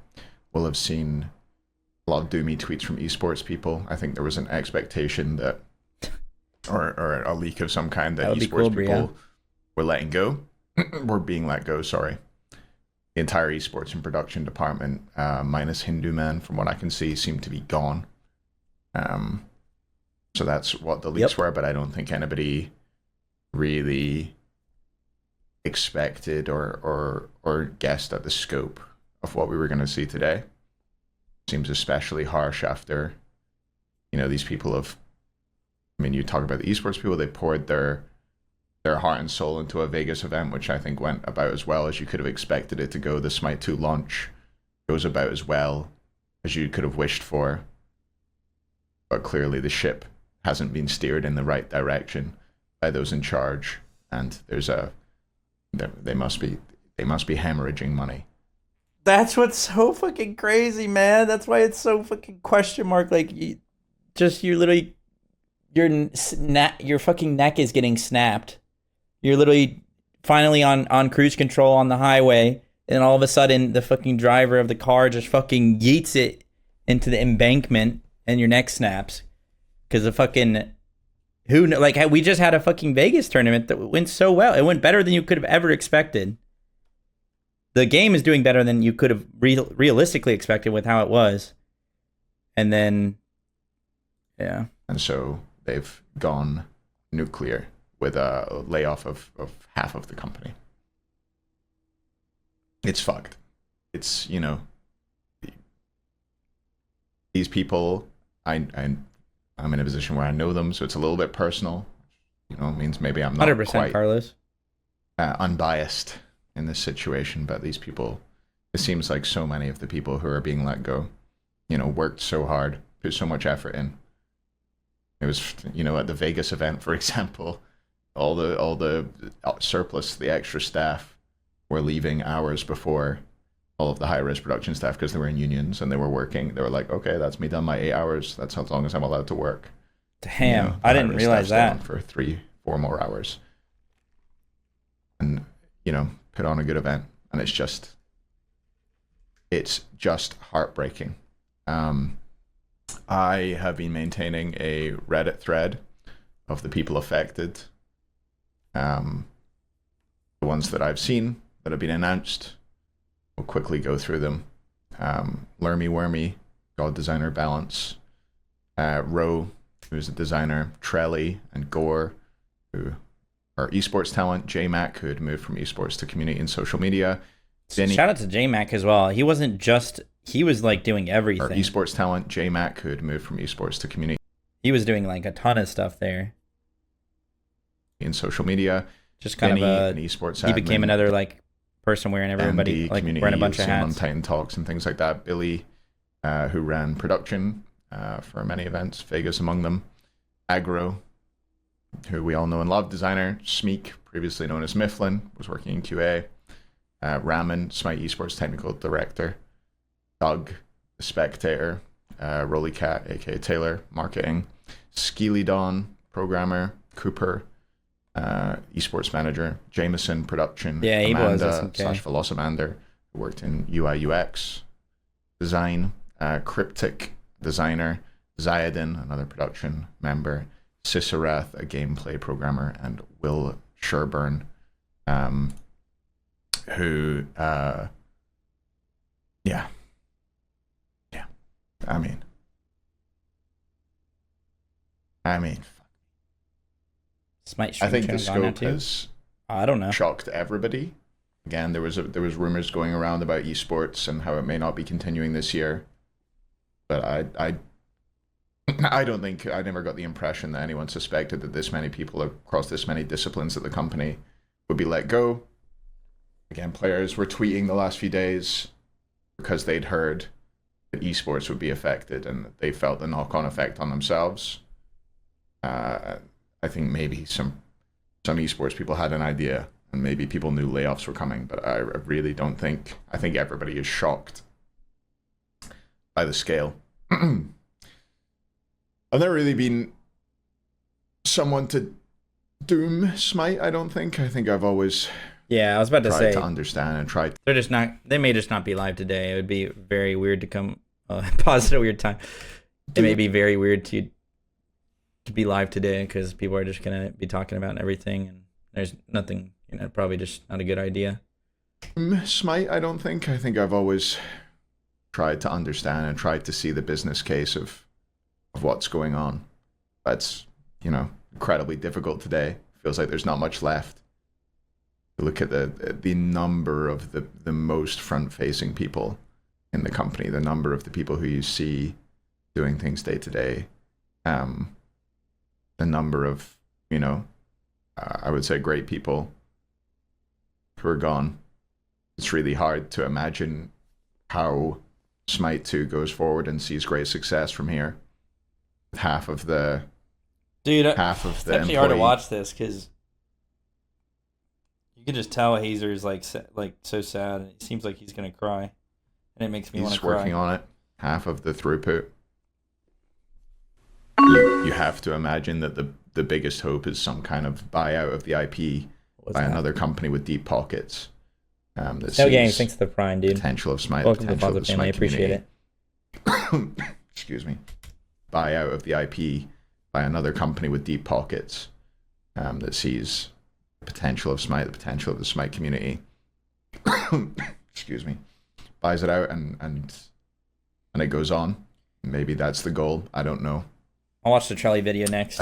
will have seen a lot of doomy tweets from esports people. I think there was an expectation that, or a leak of some kind that esports people were letting go, were being let go, sorry. The entire esports and production department, minus Hindu Man, from what I can see, seemed to be gone. So that's what the leaks were, but I don't think anybody really expected or guessed at the scope of what we were going to see today. Seems especially harsh after, these people have, you talk about the esports people, they poured their heart and soul into a Vegas event, which I think went about as well as you could have expected it to go. The Smite 2 launch goes about as well as you could have wished for. But clearly the ship hasn't been steered in the right direction by those in charge, and they must be hemorrhaging money. That's what's so fucking crazy, man. That's why it's so fucking question mark. Like, your fucking neck is getting snapped. You're literally finally on cruise control on the highway, and all of a sudden the fucking driver of the car just fucking yeets it into the embankment, and your neck snaps because the fucking we just had a fucking Vegas tournament that went so well. It went better than you could have ever expected. The game is doing better than you could have realistically expected with how it was. And then, yeah. And so they've gone nuclear with a layoff of half of the company. It's fucked. It's, these people, I'm in a position where I know them, so it's a little bit personal. It means maybe I'm not 100% quite Carlos. Unbiased in this situation, but these people, it seems like so many of the people who are being let go, worked so hard, put so much effort in. It was, at the Vegas event, for example, all the surplus, the extra staff were leaving hours before all of the Hi-Rez production staff because they were in unions and they were working. They were like, okay, that's me done my 8 hours. That's how long as I'm allowed to work. Damn, I didn't realize that. For 3-4 more hours. And, put on a good event. And it's just heartbreaking. I have been maintaining a Reddit thread of the people affected. The ones that I've seen that have been announced. We'll quickly go through them. Lermy Wormy, God Designer Balance, Ro, who's a designer, Trelli, and Gore, who are esports talent, JMac, who had moved from esports to community and social media. Shout out to JMac as well. He was like doing everything. Our esports talent, JMac, who had moved from esports to community. He was doing like a ton of stuff there. In social media. Just kind of an esports he became another like person wearing everybody, and the like community wearing a bunch of on hats. Titan Talks and things like that. Billy, who ran production for many events, Vegas among them. Agro, who we all know and love, designer. Smeek, previously known as Mifflin, was working in QA. Ramen, Smite Esports technical director. Doug, the Spectator. Rollycat, aka Taylor, marketing. Skeely Dawn, programmer. Cooper, esports manager. Jameson, production. Yeah, he was Amanda SMK. / Velocimander, who worked in UI UX design. Cryptic, designer. Zayadin, another production member. Cicerath, a gameplay programmer, and Will Sherburn, who, yeah. I mean, Smite I think stream the channel gone now scope too? has I don't know. shocked everybody. Again, there was rumors going around about esports and how it may not be continuing this year, but I don't think, I never got the impression that anyone suspected that this many people across this many disciplines at the company would be let go. Again, players were tweeting the last few days because they'd heard that esports would be affected and they felt the knock-on effect on themselves. I think maybe some esports people had an idea and maybe people knew layoffs were coming, but I really don't think, I think everybody is shocked by the scale. I've never really been someone to doom Smite, I don't think. I think I've always Yeah, I was about to tried say to understand and tried. they're just not. They may just not be live today. It would be very weird to come. Pause at a weird time. It may be very weird to be live today because people are just gonna be talking about everything, and there's nothing. You know, probably just not a good idea. Smite, I don't think. I think I've always tried to understand and tried to see the business case of what's going on. That's, you know, incredibly difficult today. Feels like there's not much left. Look at the number of the most front-facing people in the company, the number of the people who you see doing things day to day, the number of, you know, I would say great people who are gone. It's really hard to imagine how Smite 2 goes forward and sees great success from here. Half of the Dude, half of it's the actually hard to employee- watch this because you can just tell Hazer's like so sad. It seems like he's gonna cry, and it makes me want to He's cry. working on it. Half of the throughput. You have to imagine that the biggest hope is some kind of buyout of the IP What's by that? another company with deep pockets. That No game. sees Thanks to the Prime, dude. potential of Smite. Welcome to the potential of Positive Family. I appreciate community. it. Excuse me. Buyout of the IP by another company with deep pockets that sees the potential of Smite, the potential of the Smite community. Excuse me. Buys it out and it goes on. Maybe that's the goal. I don't know. I'll watch the Trelli video next.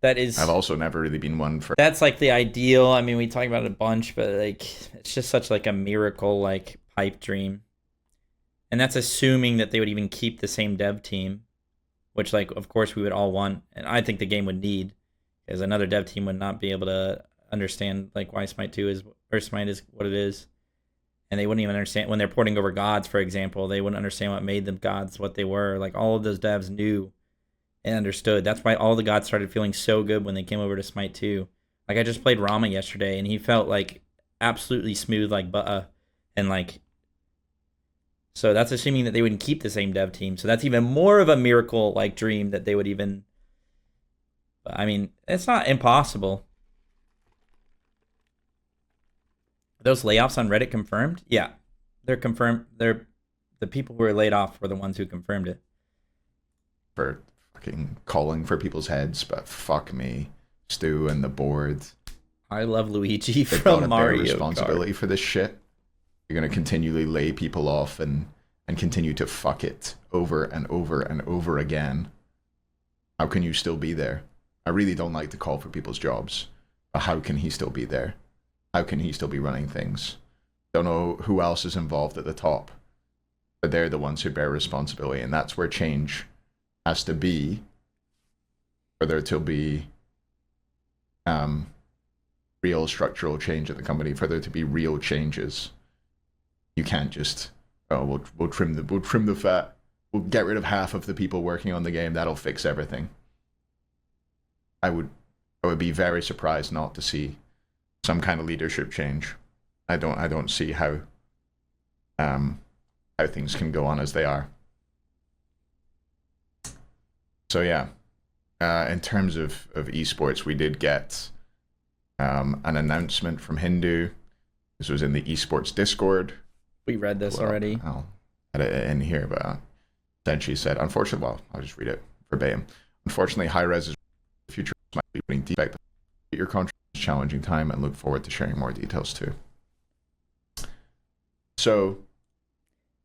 That is. I've also never really been one for. That's like the ideal. I mean, we talk about it a bunch, but like it's just such like a miracle, like pipe dream. And that's assuming that they would even keep the same dev team, which like of course we would all want, and I think the game would need, because another dev team would not be able to understand like why Smite 2 is, or Smite is what it is. And they wouldn't even understand when they're porting over gods, for example, they wouldn't understand what made them gods what they were. Like all of those devs knew and understood. That's why all the gods started feeling so good when they came over to Smite 2. Like I just played Rama yesterday and he felt like absolutely smooth like butter. And like, so that's assuming that they wouldn't keep the same dev team. So that's even more of a miracle like dream that they would even, I mean, it's not impossible. Those layoffs on Reddit confirmed? Yeah, they're confirmed. They're the people who were laid off were the ones who confirmed it. For fucking calling for people's heads, but fuck me, Stu and the board. I love Luigi They've from got to bear Mario responsibility Kart. for this shit. You're gonna continually lay people off and continue to fuck it over and over and over again. How can you still be there? I really don't like to call for people's jobs, but how can he still be there? How can he still be running things? Don't know who else is involved at the top, but they're the ones who bear responsibility, and that's where change has to be, whether it'll be real structural change at the company, for there to be real changes, you can't just, oh, we'll trim the fat, we'll get rid of half of the people working on the game, that'll fix everything. I would be very surprised not to see some kind of leadership change. I don't see how things can go on as they are. So yeah, in terms of esports, we did get an announcement from Hindu. This was in the esports Discord. We read this already. I'll add it in here, but essentially said, unfortunately, well, I'll just read it verbatim. Unfortunately, Hi-Rez is future might be putting defect. Your contract is a challenging time, and look forward to sharing more details too. So,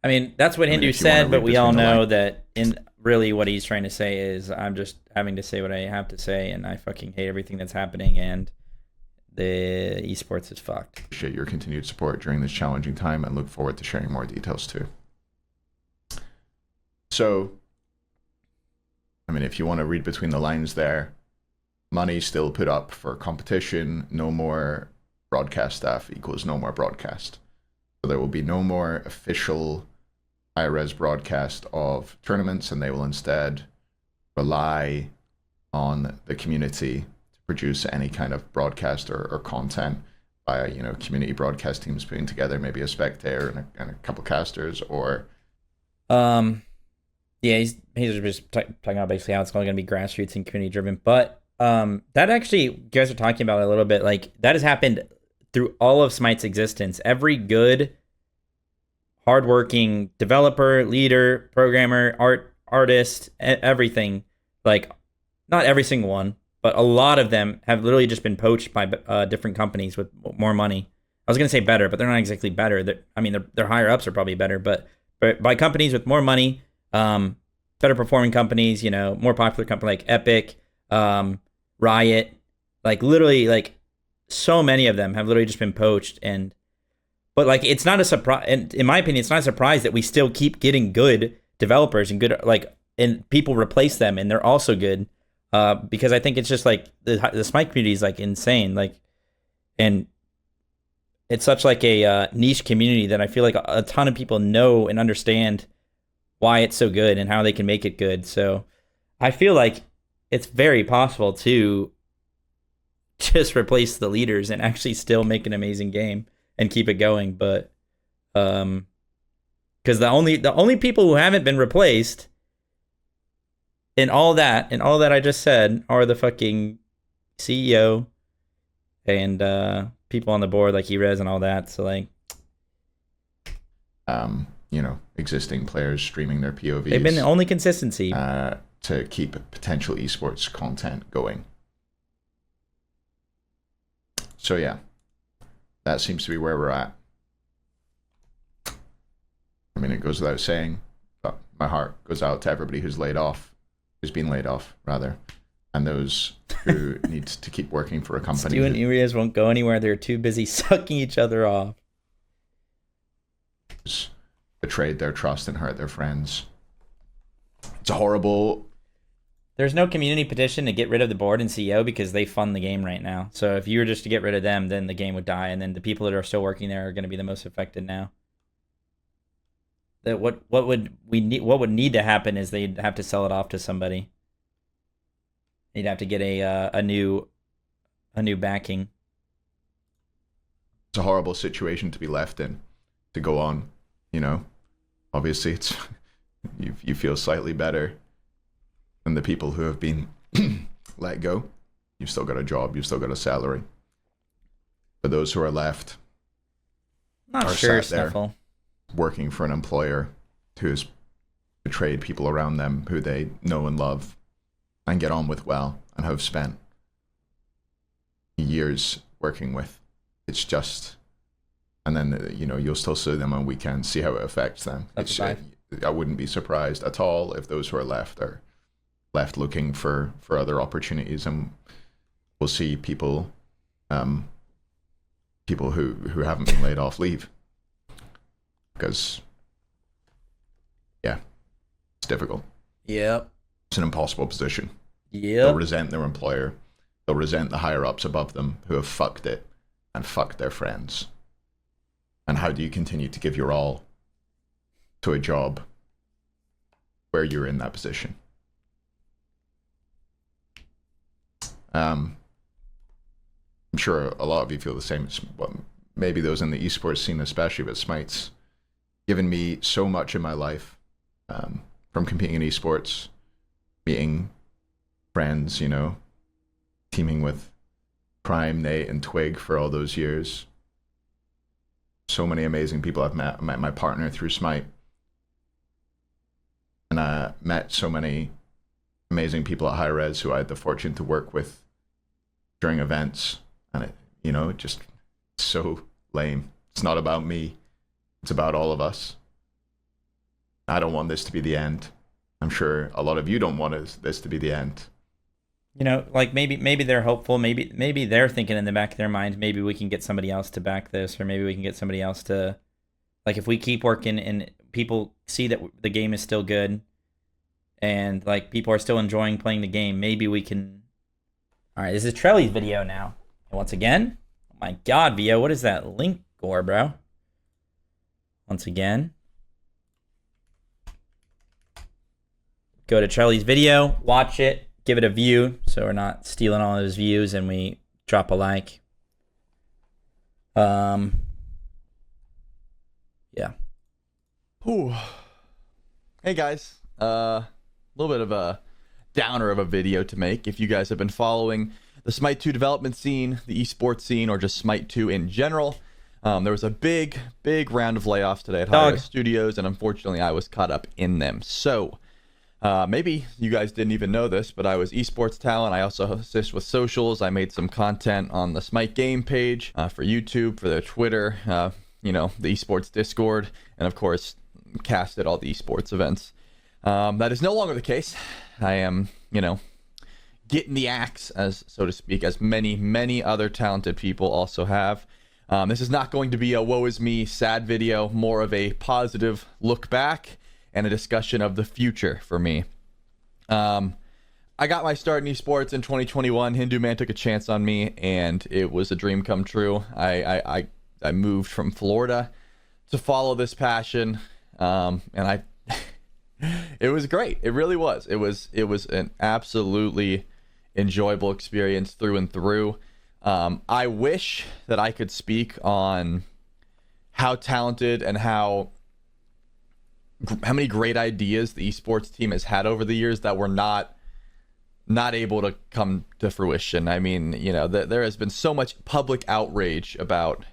I mean, that's what Hindu said, but we all know that in really what he's trying to say is, I'm just having to say what I have to say, and I fucking hate everything that's happening, and the esports is fucked. Appreciate your continued support during this challenging time, and look forward to sharing more details too. So, I mean, if you want to read between the lines there, money still put up for competition. No more broadcast staff equals no more broadcast. So there will be no more official HiRez broadcast of tournaments, and they will instead rely on the community to produce any kind of broadcast or content via, you know, community broadcast teams putting together maybe a spectator and a couple casters, or yeah, he's just talking about basically how it's all going to be grassroots and community driven. But that actually, you guys are talking about it a little bit, like that has happened through all of Smite's existence. Every good, hardworking developer, leader, programmer, artist, everything, like not every single one, but a lot of them have literally just been poached by different companies with more money. I was going to say better, but they're not exactly better. I mean, their higher ups are probably better, but by companies with more money, better performing companies, you know, more popular company like Epic, Riot, like literally, like so many of them have literally just been poached. But like, it's not a surprise, and in my opinion, it's not a surprise that we still keep getting good developers and good, like, and people replace them and they're also good, because I think it's just like the Smite community is like insane, like, and it's such like a niche community that I feel like a ton of people know and understand why it's so good and how they can make it good. So I feel like it's very possible to just replace the leaders and actually still make an amazing game and keep it going. But because the only people who haven't been replaced in all that I just said are the fucking CEO and people on the board like HiRez and all that. So like, you know, existing players streaming their POVs. They've been the only consistency to keep potential esports content going. So yeah, that seems to be where we're at. I mean, it goes without saying, but my heart goes out to everybody who's been laid off, rather, and those who need to keep working for a company. Stu and HiRez won't go anywhere. They're too busy sucking each other off. Betrayed their trust and hurt their friends. It's a horrible. There's no community petition to get rid of the board and CEO because they fund the game right now. So if you were just to get rid of them, then the game would die, and then the people that are still working there are going to be the most affected now. That what would need to happen is they'd have to sell it off to somebody. They'd have to get a new backing. It's a horrible situation to be left in, to go on, you know. Obviously, it's you feel slightly better than the people who have been let go. You've still got a job, you've still got a salary. But those who are left Not are sure, sat there Snuffle. working for an employer who has betrayed people around them who they know and love and get on with well and have spent years working with. It's just, and then, you know, you'll still sue them on weekends, see how it affects them. I wouldn't be surprised at all if those who are left looking for other opportunities, and we'll see people who haven't been laid off leave, because yeah, it's difficult. Yep. It's an impossible position. Yep. They'll resent their employer. they'll resent the higher ups above them who have fucked it and fucked their friends. And how do you continue to give your all to a job where you're in that position? I'm sure a lot of you feel the same. Maybe those in the esports scene especially, but Smite's given me so much in my life, from competing in esports, meeting friends, you know, teaming with Prime, Nate, and Twig for all those years. So many amazing people I've met. I met my partner through Smite. And I met so many amazing people at HiRez who I had the fortune to work with during events. And it, you know, just so lame. It's not about me. It's about all of us. I don't want this to be the end. I'm sure a lot of you don't want this to be the end. You know, like maybe they're hopeful. Maybe they're thinking in the back of their mind, maybe we can get somebody else to back this, or maybe we can get somebody else to, like, if we keep working and people see that the game is still good, and like people are still enjoying playing the game, maybe we can. All right, this is Trelli's video now, and once again, oh my God, Vio, what is that link gore, bro? Once again, go to Trelli's video, watch it. Give it a view, so we're not stealing all of his views, and we drop a like. Yeah. Ooh. Hey guys, a little bit of a downer of a video to make. If you guys have been following the Smite 2 development scene, the esports scene, or just Smite 2 in general, there was a big round of layoffs today at HiRez Studios, and unfortunately I was caught up in them. So maybe you guys didn't even know this, but I was esports talent. I also assist with socials. I made some content on the Smite game page for YouTube, for their Twitter, you know, the esports Discord, and of course, casted all the esports events. That is no longer the case. I am, you know, getting the axe, as so to speak, as many other talented people also have. This is not going to be a woe is me sad video, more of a positive look back and a discussion of the future for me. I got my start in esports in 2021. Hindu Man took a chance on me, and it was a dream come true. I moved from Florida to follow this passion, and it was great. It really was. It was an absolutely enjoyable experience through and through. I wish that I could speak on how talented and how many great ideas the esports team has had over the years that were not able to come to fruition. I mean, you know, there has been so much public outrage about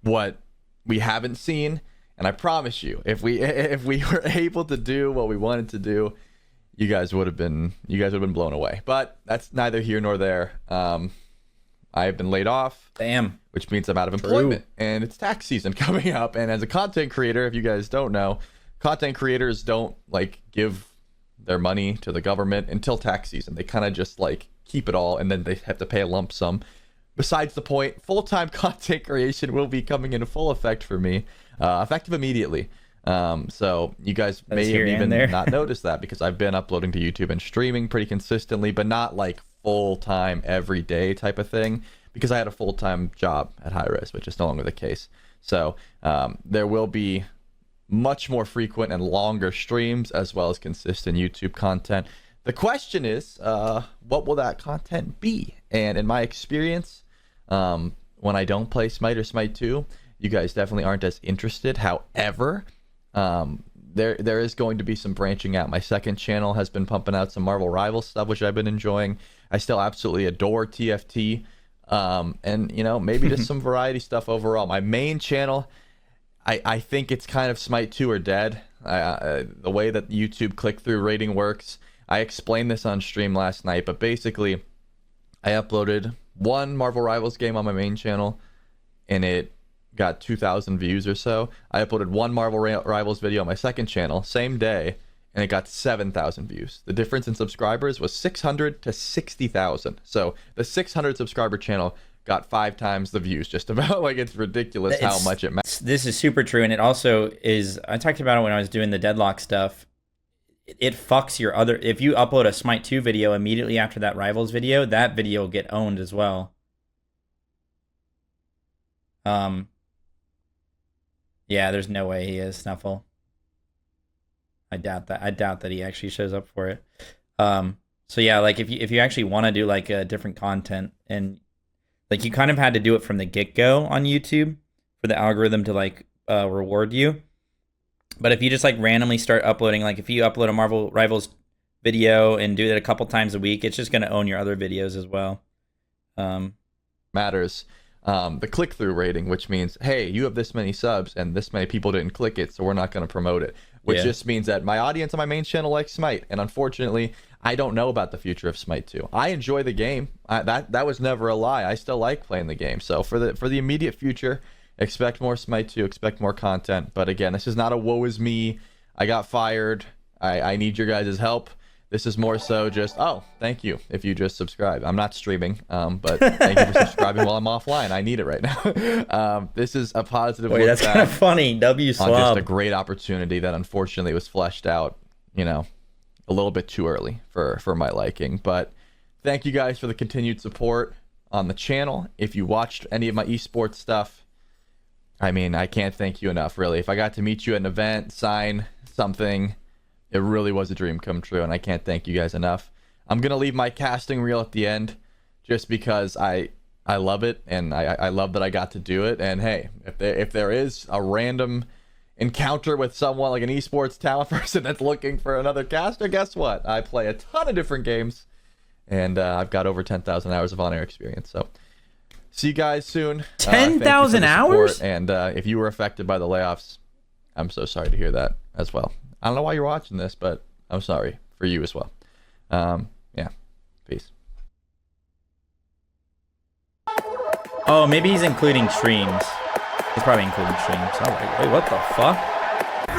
what we haven't seen, and I promise you, if we were able to do what we wanted to do, you guys would have been blown away. But that's neither here nor there. I have been laid off. Damn. Which means I'm out of employment. And it's tax season coming up. And as a content creator, if you guys don't know, content creators don't like give their money to the government until tax season. They kind of just like keep it all, and then they have to pay a lump sum. Besides the point, full-time content creation will be coming into full effect for me, effective immediately. So you guys may have even not noticed that, because I've been uploading to YouTube and streaming pretty consistently, but not like full-time every day type of thing, because I had a full-time job at HiRez, which is no longer the case. So there will be much more frequent and longer streams, as well as consistent YouTube content. The question is, what will that content be? And in my experience, when I don't play Smite or Smite 2, you guys definitely aren't as interested. However, there is going to be some branching out. My second channel has been pumping out some Marvel Rivals stuff, which I've been enjoying. I still absolutely adore TFT, and you know, maybe just some variety stuff overall. My main channel, I think it's kind of Smite 2 or dead. The way that YouTube click-through rating works, I explained this on stream last night, but basically, I uploaded one Marvel Rivals game on my main channel, and it got 2,000 views or so. I uploaded one Marvel Rivals video on my second channel, same day, and it got 7,000 views. The difference in subscribers was 600 to 60,000. So the 600 subscriber channel got 5 times the views, just about. Like, it's ridiculous how much it matters. This is super true, and it also is, I talked about it when I was doing the Deadlock stuff. it fucks your other. If you upload a Smite 2 video immediately after that Rivals video, that video will get owned as well. Yeah, there's no way he is Snuffle. I doubt that. I doubt that he actually shows up for it. So yeah, like if you actually want to do like a different content, and like you kind of had to do it from the get-go on YouTube for the algorithm to like reward you. But if you just like randomly start uploading, like if you upload a Marvel Rivals video and do that a couple times a week, it's just going to own your other videos as well. Matters. The click-through rating, which means, hey, you have this many subs and this many people didn't click it, so we're not going to promote it. Which just means that my audience on my main channel likes Smite, and unfortunately, I don't know about the future of Smite 2. I enjoy the game. That was never a lie. I still like playing the game. So for the immediate future, expect more Smite 2, expect more content. But again, this is not a woe is me. I got fired. I need your guys' help. This is more so just, oh, thank you if you just subscribe. I'm not streaming, but thank you for subscribing while I'm offline. I need it right now. This is a positive Wait, that's kind of funny. W on just swab. a great opportunity that unfortunately was fleshed out, you know, a little bit too early for my liking. But thank you guys for the continued support on the channel. If you watched any of my esports stuff, I mean, I can't thank you enough, really. If I got to meet you at an event, sign something, it really was a dream come true, and I can't thank you guys enough. I'm going to leave my casting reel at the end just because I love it, and I love that I got to do it. And hey, if there is a random encounter with someone like an esports talent person that's looking for another caster, guess what? I play a ton of different games, and I've got over 10,000 hours of on-air experience. So see you guys soon. 10,000 hours? And if you were affected by the layoffs, I'm so sorry to hear that as well. I don't know why you're watching this, but I'm sorry for you as well. Yeah, peace. Oh, maybe he's including streams. He's probably including streams. Oh, wait, what the fuck?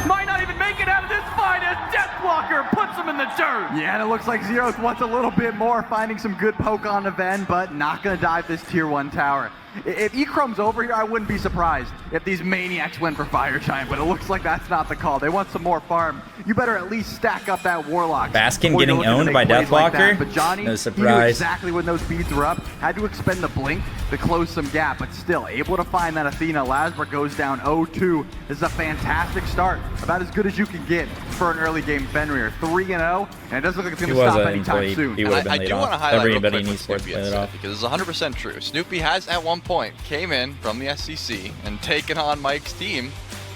Might not even make it out of this fight as Deathwalker puts him in the dirt. Yeah, and it looks like Zeros wants a little bit more, finding some good poke on the Ven, but not gonna dive this tier 1 tower. If Echrome's over here, I wouldn't be surprised if these maniacs went for Fire Giant, but it looks like that's not the call. They want some more farm. You better at least stack up that Warlock. Baskin getting owned by Deathwalker? But Johnny, No he knew surprise. exactly when those beads were up, had to expend the blink to close some gap, but still able to find that Athena. Lasber goes down 0-2. This is a fantastic start, about as good as you can get for an early game Fenrir. 3-0, and it doesn't look like it's going to stop anytime soon. He would have been I laid do want to off. highlight real Everybody quick needs what to Snoopy play had it said, off. because it's 100% true. Snoopy has at one point came in from the SEC and taken on Mike's team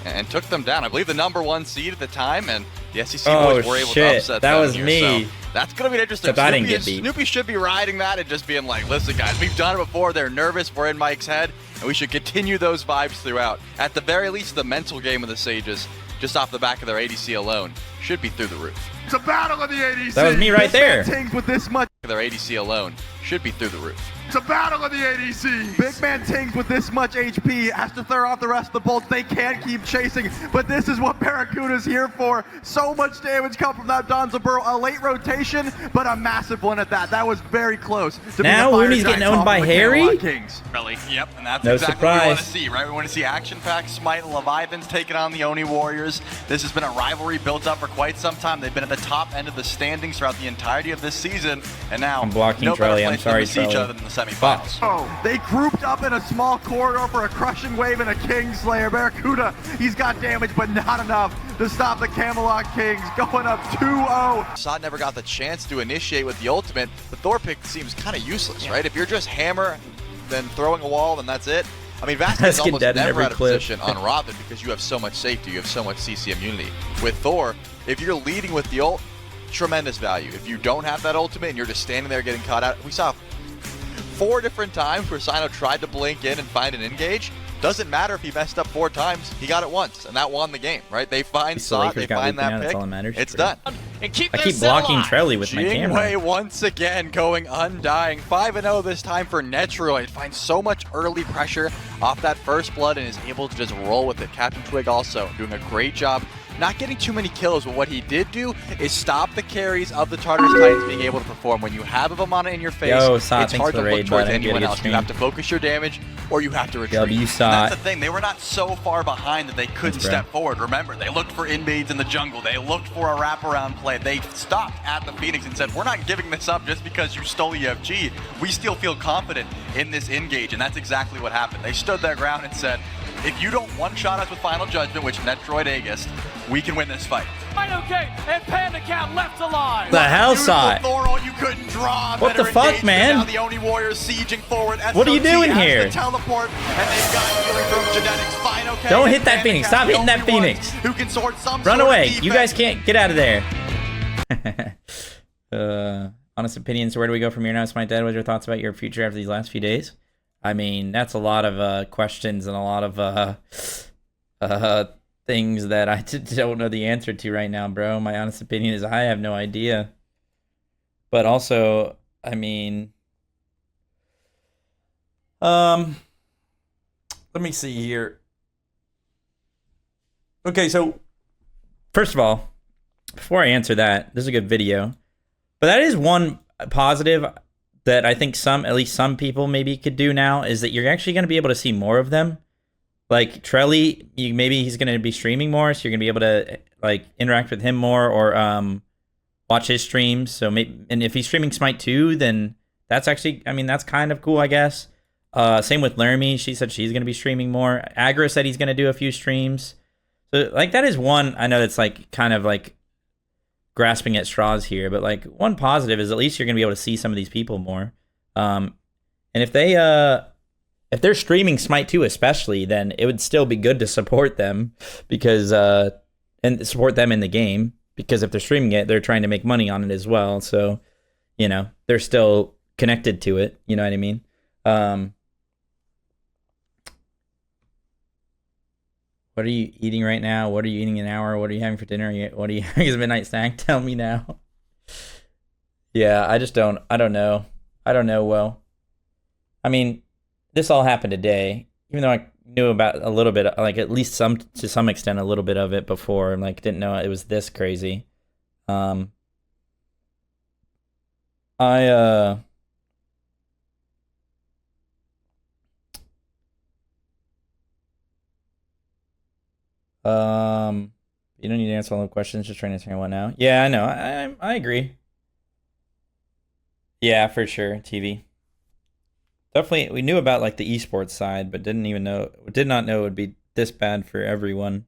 and took them down. I believe the #1 seed at the time, and the SEC boys were able to upset that them was here. me. So that's going to be interesting. Except I didn't get beat. Snoopy should be riding that and just being like, listen, guys, we've done it before. They're nervous. We're in Mike's head, and we should continue those vibes throughout. At the very least, the mental game of the Sages, just off the back of their ADC alone, should be through the roof. It's a battle of the ADC. That was me right there. Tings with this much. Their ADC alone should be through the roof. It's a battle of the ADC. Big man Tings with this much HP has to throw off the rest of the bolts. They can't keep chasing, but this is what Barracuda's here for. So much damage come from that Donzabur. A late rotation, but a massive one at that. That was very close. To Now Looney's getting owned by Harry? Kings. Really? Yep, and that's No exactly what we want to surprise. see, right? We want to see action-packed Smite and Leviathans taking on the Oni Warriors. This has been a rivalry built up for quite some time. They've been at the top end of the standings throughout the entirety of this season, and now I'm blocking no better Trelli. I'm place than sorry, to see each Trelli. other in the semifinals. Oh, they grouped up in a small corridor for a crushing wave and a Kingslayer. Barracuda, he's got damage, but not enough to stop the Camelot Kings, going up 2-0. Sod never got the chance to initiate with the ultimate. The Thor pick seems kind of useless, right? If you're just hammer, then throwing a wall, then that's it. I mean, Vasquez is Vasquez almost dead in never every out of clip. position on Robin because you have so much safety, you have so much CC immunity. With Thor, if you're leading with the ult, tremendous value. If you don't have that ultimate and you're just standing there getting caught out, we saw 4 different times where Sino tried to blink in and find an engage. Doesn't matter if he messed up 4 times, he got it once, and that won the game, right? They find Sot, they find that pick, it's done. And keep I their keep cell blocking alive. Trelli with my Jingwei camera. once again going undying. 5-0 this time for Netroid. Finds so much early pressure off that first blood and is able to just roll with it. Captain Twig also doing a great job not getting too many kills, but what he did do is stop the carries of the Tartarus Titans being able to perform. When you have a Vamana in your face, Yo, it's thanks hard for to the look raid, towards bud. anyone else. You Stream. have to focus your damage, or you have to retreat. W, And Sot. that's the thing. They were not so far behind that they couldn't Thanks, bro. step forward. Remember, they looked for invades in the jungle. They looked for a wraparound play. They stopped at the Phoenix and said, we're not giving this up just because you stole EFG. We still feel confident in this engage, and that's exactly what happened. They stood their ground and said, if you don't one-shot us with Final Judgment, which Metroid Aegis, we can win this fight. Fineokay and PandaCat left alive. The hell, Beautiful Sot? Thorold, you couldn't draw. What the Better fuck, engagement. man? Now the Oni Warriors sieging forward. What are you SOT doing has here? the teleport, and they've got healing from Genetics. Fineokay Don't and hit that PandaCat, Phoenix. Stop the hitting that only ones Phoenix. Who can sort some Run sort away. of You guys defense. can't get out of there. Honest opinions. Where do we go from here now? Smite Dead. What's your thoughts about your future after these last few days? I mean, that's a lot of questions and a lot of things that I don't know the answer to right now, bro. My honest opinion is I have no idea. But also, I mean, let me see here. Okay, so first of all, before I answer that, this is a good video. But that is one positive that I think at least some people maybe could do now, is that you're actually going to be able to see more of them. Like Trelli, maybe he's going to be streaming more, so you're going to be able to like interact with him more, or watch his streams. So maybe, and if he's streaming Smite 2, then that's actually, I mean, that's kind of cool, I guess. Same with Lermy. She said she's going to be streaming more. Aggro said he's going to do a few streams. So like that is one, I know that's like kind of like grasping at straws here, but like one positive is at least you're going to be able to see some of these people more. And if they're streaming Smite 2 especially, then it would still be good to support them, because and support them in the game, because if they're streaming it, they're trying to make money on it as well. So, you know, they're still connected to it. You know what I mean? What are you eating right now? What are you eating in an hour? What are you having for dinner? What are you having as a midnight snack? Tell me now. Yeah, I don't know. I don't know well. I mean, this all happened today, even though I knew about a little bit, like at least to some extent, a little bit of it before, and like didn't know it was this crazy. You don't need to answer all the questions, just trying to answer one now. Yeah, I know. I agree. Yeah, for sure. TV. Definitely, we knew about like the esports side, but did not know it would be this bad for everyone.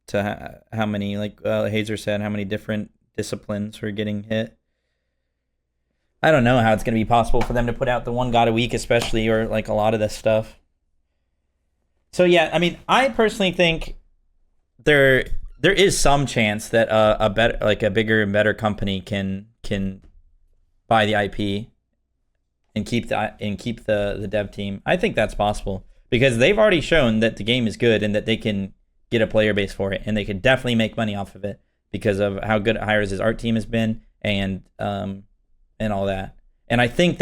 To how many, like Hazer said, how many different disciplines were getting hit. I don't know how it's going to be possible for them to put out the one God a week, especially, or like a lot of this stuff. So yeah, I mean, I personally think there is some chance that a bigger and better company can buy the IP and keep the dev team. I think that's possible, because they've already shown that the game is good and that they can get a player base for it, and they could definitely make money off of it because of how good HiRez's art team has been and all that. And I think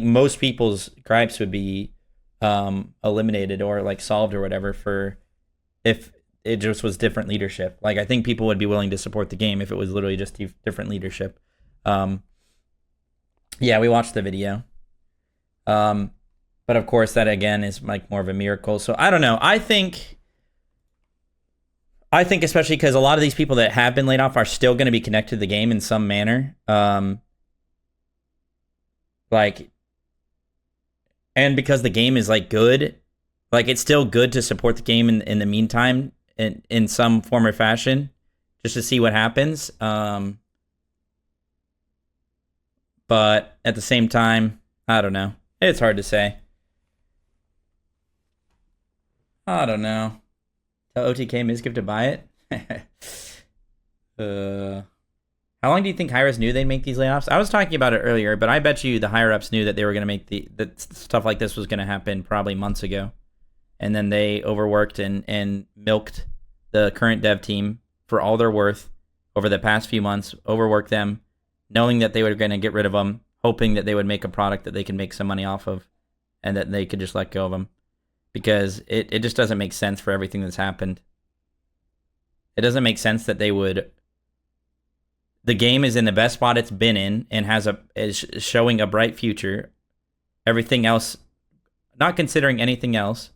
most people's gripes would be eliminated or like solved or whatever for if it just was different leadership. Like I think people would be willing to support the game if it was literally just different leadership. Yeah, we watched the video. But of course that again is like more of a miracle. So I don't know. I think especially because a lot of these people that have been laid off are still going to be connected to the game in some manner. And because the game is like good, like it's still good to support the game in the meantime in some form or fashion, just to see what happens. But at the same time, I don't know. It's hard to say. I don't know. Tell OTK Mizgift to buy it. How long do you think HiRez knew they'd make these layoffs? I was talking about it earlier, but I bet you the higher ups knew that they were going to make that stuff like this was going to happen probably months ago. And then they overworked and milked the current dev team for all they're worth over the past few months, overworked them, knowing that they were going to get rid of them, hoping that they would make a product that they can make some money off of and that they could just let go of them. Because it just doesn't make sense for everything that's happened. It doesn't make sense that they would. The game is in the best spot it's been in and is showing a bright future. Everything else, not considering anything else,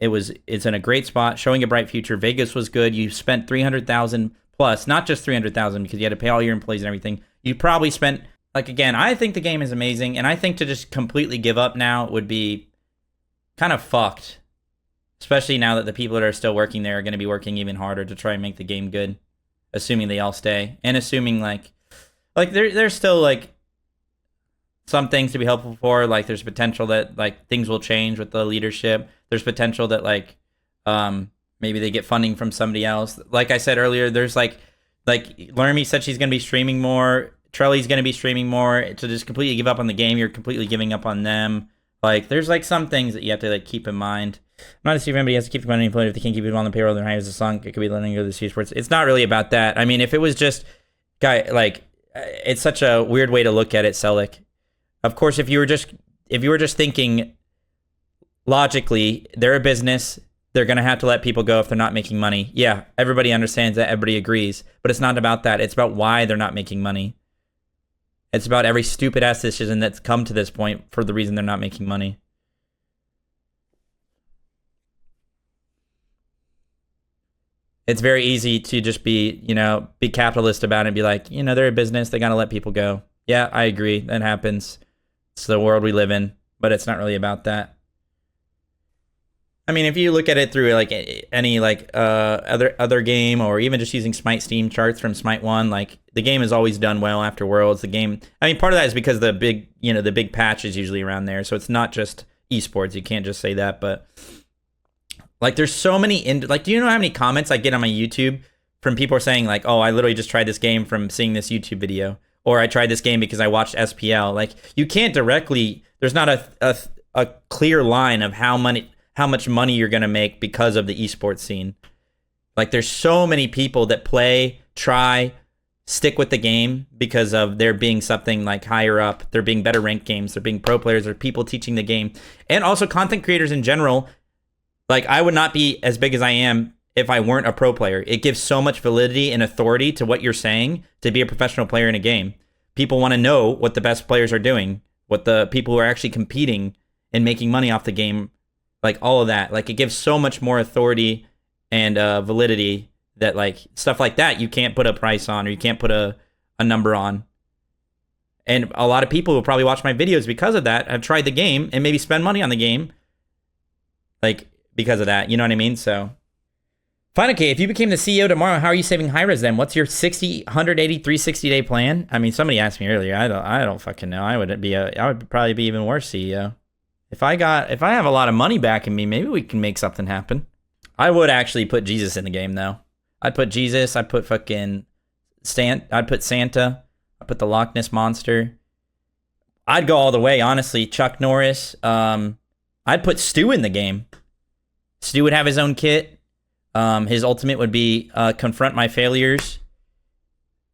it's in a great spot, showing a bright future. Vegas was good. You spent 300,000 plus, not just 300,000 because you had to pay all your employees and everything. You probably spent, like, again, I think the game is amazing, and I think to just completely give up now would be kind of fucked. Especially now that the people that are still working there are going to be working even harder to try and make the game good, assuming they all stay, and assuming like there's still like some things to be helpful for. Like there's potential that like things will change with the leadership. There's potential that like maybe they get funding from somebody else. Like I said earlier, there's like Lermy said she's going to be streaming more. Trelli's going to be streaming more. To just completely give up on the game, you're completely giving up on them. Like there's like some things that you have to like keep in mind. I'm not a everybody has to keep money employed if they can't keep it on the payroll. Then hires a sunk. It could be letting go of the esports. It's not really about that. I mean, if it was just it's such a weird way to look at it, Selleck. Of course, if you were just thinking logically, they're a business. They're gonna have to let people go if they're not making money. Yeah, everybody understands that. Everybody agrees. But it's not about that. It's about why they're not making money. It's about every stupid ass decision that's come to this point for the reason they're not making money. It's very easy to just be capitalist about it and be like, they're a business. They got to let people go. Yeah, I agree. That happens. It's the world we live in, but it's not really about that. I mean, if you look at it through like any like other game, or even just using Smite Steam charts from Smite 1, like the game has always done well after Worlds. The game, I mean, part of that is because the big patch is usually around there. So it's not just esports. You can't just say that, but like there's so many do you know how many comments I get on my YouTube from people saying like, oh, I literally just tried this game from seeing this YouTube video, or I tried this game because I watched SPL. Like you can't directly, there's not a clear line of how much money you're going to make because of the esports scene. Like there's so many people that play, try, stick with the game because of there being something like higher up, there being better ranked games, there being pro players, or people teaching the game, and also content creators in general. Like I would not be as big as I am if I weren't a pro player. It gives so much validity and authority to what you're saying to be a professional player in a game. People want to know what the best players are doing, what the people who are actually competing and making money off the game, like all of that. Like it gives so much more authority and validity that like stuff like that you can't put a price on, or you can't put a number on. And a lot of people who probably watch my videos because of that have tried the game and maybe spend money on the game, like because of that. You know what I mean? So Fineokay, if you became the CEO tomorrow, how are you saving HiRez then? What's your 60, 180, 360 day plan? I mean, somebody asked me earlier. I don't fucking know. I would probably be even worse CEO. If I have a lot of money backing me, maybe we can make something happen. I would actually put Jesus in the game though. I'd put Jesus, I'd put fucking I'd put Santa, I'd put the Loch Ness Monster. I'd go all the way, honestly. Chuck Norris. I'd put Stu in the game. Stu would have his own kit. His ultimate would be confront my failures.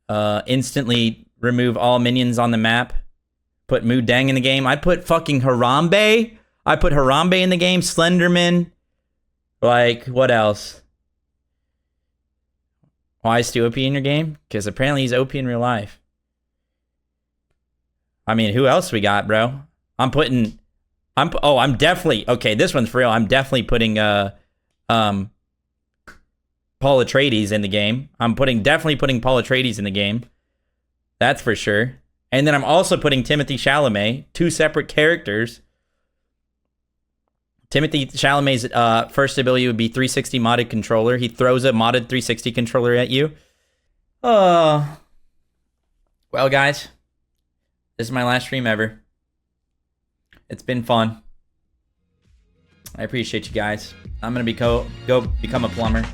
Instantly remove all minions on the map. Put Mu Dang in the game. I'd put fucking Harambe. I put Harambe in the game. Slenderman. Like, what else? Why is Stu OP in your game? Because apparently he's OP in real life. I mean, who else we got, bro? I'm definitely, okay, this one's for real. I'm definitely putting Paul Atreides in the game. Definitely putting Paul Atreides in the game. That's for sure. And then I'm also putting Timothy Chalamet, two separate characters. Timothy Chalamet's first ability would be 360 modded controller. He throws a modded 360 controller at you. Well, guys, this is my last stream ever. It's been fun. I appreciate you guys. I'm gonna go become a plumber.